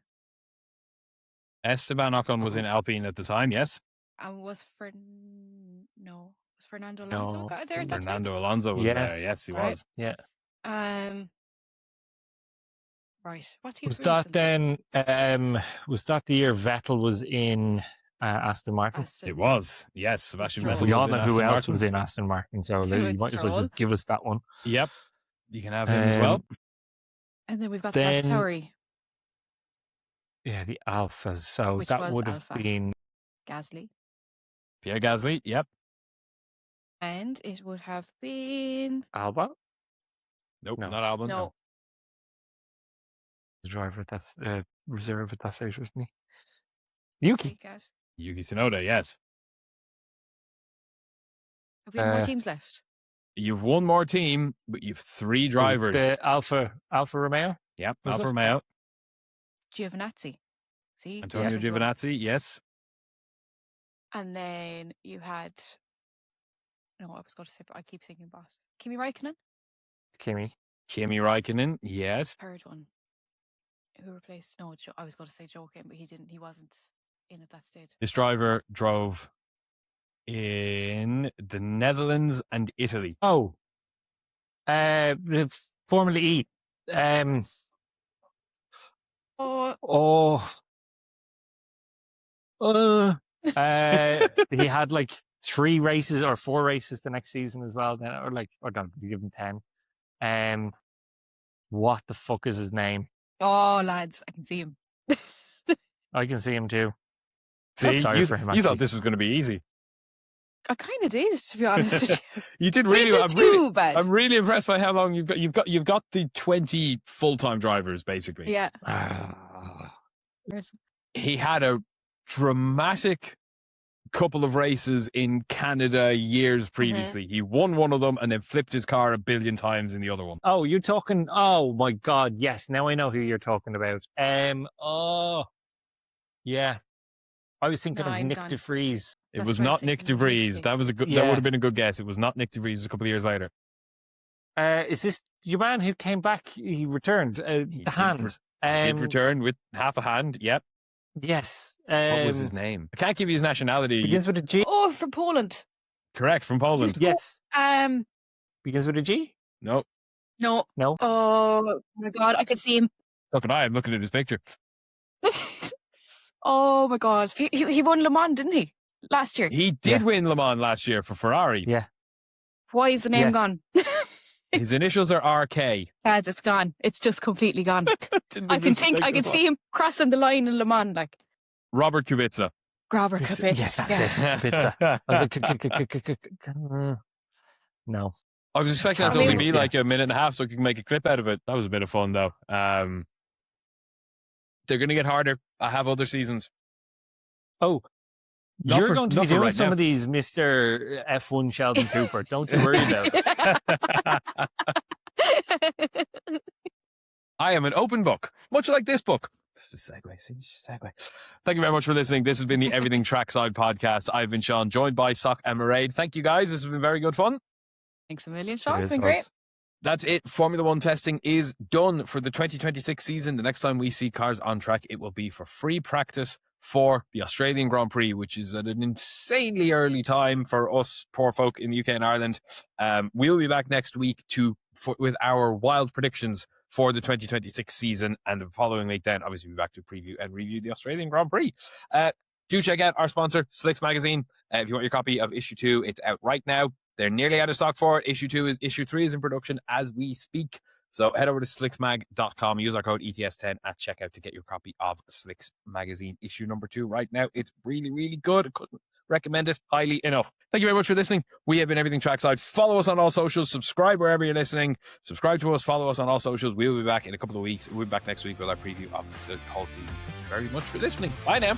Esteban Ocon was in Alpine at the time, yes. And was Fernando Alonso No, got there at that time? Fernando Alonso was Yeah. there, yes, he Right. was. yeah. Right. What team Was that then was that the year Vettel was in Aston Martin? It was, yes. Sebastian Stroll. Vettel We all was in know who Aston else Martin. was in Aston Martin, so Who you was might as well Stroll? just give us that one. Yep, you can have him as well. And then we've got Then- the AlphaTauri, Yeah, the Alphas. So Which that was would have Alpha? been Gasly. Pierre Gasly, yep. And it would have been Alba, Nope, No. not Albon. no. the driver that's reserve at that stage, wasn't he? Yuki. Gas. Yuki Tsunoda, yes. Have we any more Uh, teams left? You've one more team, but you've 3 drivers. The Alfa Romeo. Yep, Was Alfa it? Romeo. Giovinazzi. See? Antonio different one. Giovinazzi, yes. And then you had. No, I was going to say, but I keep thinking about Kimi Räikkönen. Kimi. Kimi Räikkönen, yes. Third one. Who replaced? No, I was going to say Joe Kim, but he didn't. He wasn't in at that stage. This driver drove in the Netherlands and Italy. Oh, the Formula E. Oh, He had like 3 races or 4 races the next season as well. Then, or don't give him 10. What the fuck is his name? oh, lads, I can see him. I can see him too. See, Sorry you, for him, you actually. thought this was going to be easy. I kind of did, to be honest with you. You did We really. didn't do too bad. I'm really impressed by how long you've got. You've got the 20 full-time drivers basically. Yeah. He had a dramatic couple of races in Canada years previously. He won one of them and then flipped his car 1 billion times in the other one. Oh, you're talking. Oh my God! Yes, now I know who you're talking about. Oh, yeah. I was thinking No, of I'm Nick gone. De Vries. It That's was what I was not Nick thinking De Vries. initially. That was a good. That Yeah. would have been a good guess. It was not Nick De Vries. A couple of years later, Is this your man who came back? He returned. He The did hand. he did return with half a hand. Yep. Yes. What was his name? I can't give you his nationality. Begins with a G. Oh, from Poland. Correct, from Poland. Yes. Um, Begins with a G. No, no. No. Oh my God, I could see him. look at I'm looking at his picture. Oh my God, he won Le Mans, didn't he? Last year. He did win Le Mans last year for Ferrari. Yeah. Why is the name Yeah. gone? His initials are RK. Lads, it's gone. It's just completely gone. Didn't I can this take I can this see him crossing the line in Le Mans, like Robert Kubica. Grabber Yes, Kubica. yes, that's it. Kubica. I was like, no. I was expecting that to I only mean- be like a minute and a half so I could make a clip out of it. That was a bit of fun though. They're going to get harder. I have other seasons. Oh, Not you're for- going to not be for doing right some now. of these, Mr. F1 Sheldon Cooper. Don't you worry about it. I am an open book, much like this book. This is a segue. See, segue. Thank you very much for listening. This has been the Everything Trackside podcast. I've been Sean, joined by Sock and Mairead. Thank you guys. This has been very good fun. Thanks a million, Sean. It's Cheers, been great. folks. That's it. Formula One testing is done for the 2026 season. The next time we see cars on track, it will be for free practice for the Australian Grand Prix, which is at an insanely early time for us poor folk in the UK and Ireland. We'll be back next week with our wild predictions for the 2026 season, and the following week then obviously we'll be back to preview and review the Australian Grand Prix. Do check out our sponsor, Slicks Magazine. If you want your copy of issue 2, it's out right now. They're nearly out of stock for it. Issue 3 is in production as we speak. So head over to slicksmag.com. Use our code ETS10 at checkout to get your copy of Slicks Magazine issue number 2 right now. It's really, really good. I couldn't recommend it highly enough. Thank you very much for listening. We have been Everything Trackside. Follow us on all socials. Subscribe wherever you're listening. Subscribe to us. Follow us on all socials. We will be back in a couple of weeks. We'll be back next week with our preview of the whole season. Thank you very much for listening. Bye now.